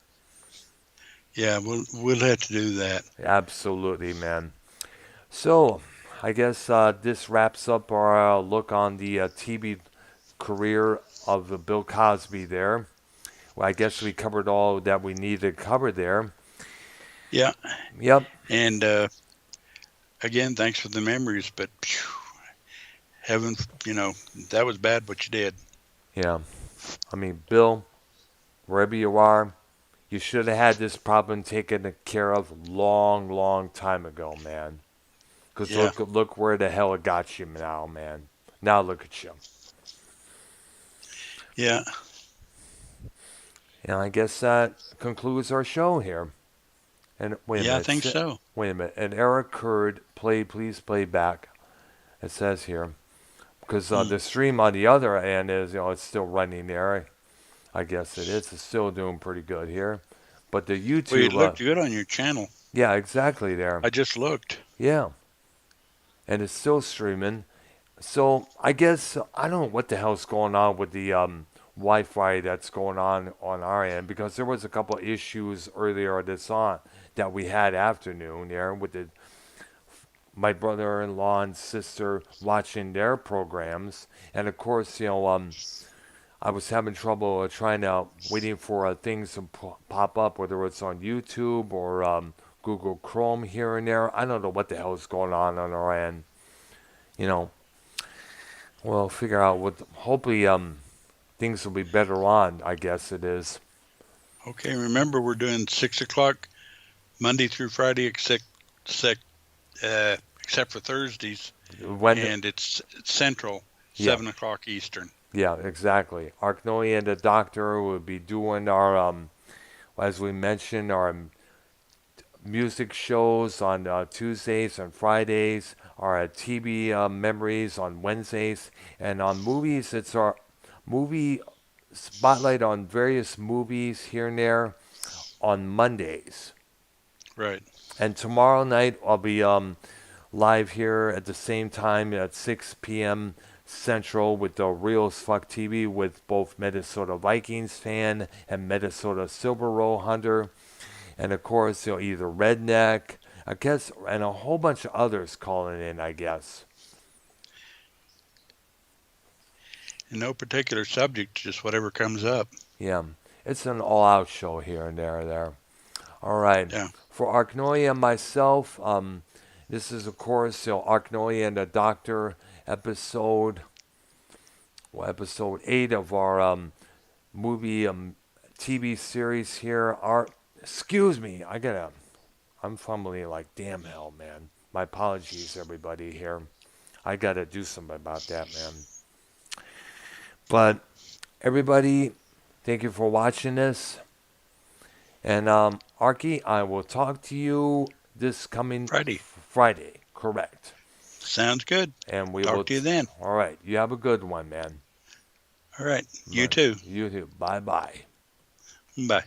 Speaker 2: yeah, we'll have to do that.
Speaker 1: absolutely, man. So, I guess this wraps up our look on the TV career of Bill Cosby there. Well, I guess we covered all that we needed to cover there.
Speaker 2: Yeah,
Speaker 1: Yep.
Speaker 2: and again, thanks for the memories, but heaven, that was bad what you did.
Speaker 1: Yeah. I mean, Bill, wherever you are, you should have had this problem taken care of long, long time ago, man. Because
Speaker 2: Yeah,
Speaker 1: look where the hell it got you now, man. Now look at you.
Speaker 2: yeah,
Speaker 1: And I guess that concludes our show here. And wait a
Speaker 2: yeah, I
Speaker 1: minute.
Speaker 2: think so.
Speaker 1: Wait a minute. An error occurred. Please play back. It says here. Because
Speaker 2: Hmm.
Speaker 1: the stream on the other end is, it's still running there. I guess it is. It's still doing pretty good here. But the
Speaker 2: Well, it
Speaker 1: YouTube,
Speaker 2: looked good on your channel.
Speaker 1: yeah, exactly there.
Speaker 2: I just looked.
Speaker 1: Yeah. And it's still streaming. So I guess I don't know what the hell's going on with the Wi-Fi that's going on our end because there was a couple of issues earlier this on that we had afternoon there with my brother-in-law and sister watching their programs, and of course I was having trouble trying to waiting for things to pop up, whether it's on YouTube or Google Chrome here and there. I don't know what the hell is going on our end. You know, we'll figure out what. Hopefully, things will be better on. I guess it is.
Speaker 2: Okay, remember we're doing 6 o'clock Monday through Friday, except for Thursdays,
Speaker 1: When?
Speaker 2: and it's Central,
Speaker 1: Yeah,
Speaker 2: 7 o'clock Eastern.
Speaker 1: yeah, exactly. Arknolia and the Doctor will be doing our, as we mentioned, our music shows on Tuesdays and Fridays, our TV memories on Wednesdays, and on movies, it's our movie spotlight on various movies here and there on Mondays.
Speaker 2: Right.
Speaker 1: And tomorrow night, I'll be live here at the same time at 6 p.m. Central with the Real as Fuck TV with both Minnesota Vikings fan and Minnesota Silver Roll Hunter. And of course, either Redneck, I guess, and a whole bunch of others calling in, I guess.
Speaker 2: In no particular subject, just whatever comes up.
Speaker 1: Yeah, it's an all-out show here and there. All right.
Speaker 2: Yeah.
Speaker 1: For Arknolia and myself, this is, of course, Arknolia and the Doctor episode, episode 8 of our movie TV series here. Excuse me, I'm fumbling like damn hell, man. My apologies, everybody here. I gotta do something about that, man. But everybody, thank you for watching this. And Arky, I will talk to you this coming
Speaker 2: Friday.
Speaker 1: Friday. Correct.
Speaker 2: Sounds good.
Speaker 1: And we will.
Speaker 2: Talk to you then.
Speaker 1: All right. You have a good one, man.
Speaker 2: All right. You
Speaker 1: Right.
Speaker 2: too.
Speaker 1: You too. Bye bye.
Speaker 2: Bye.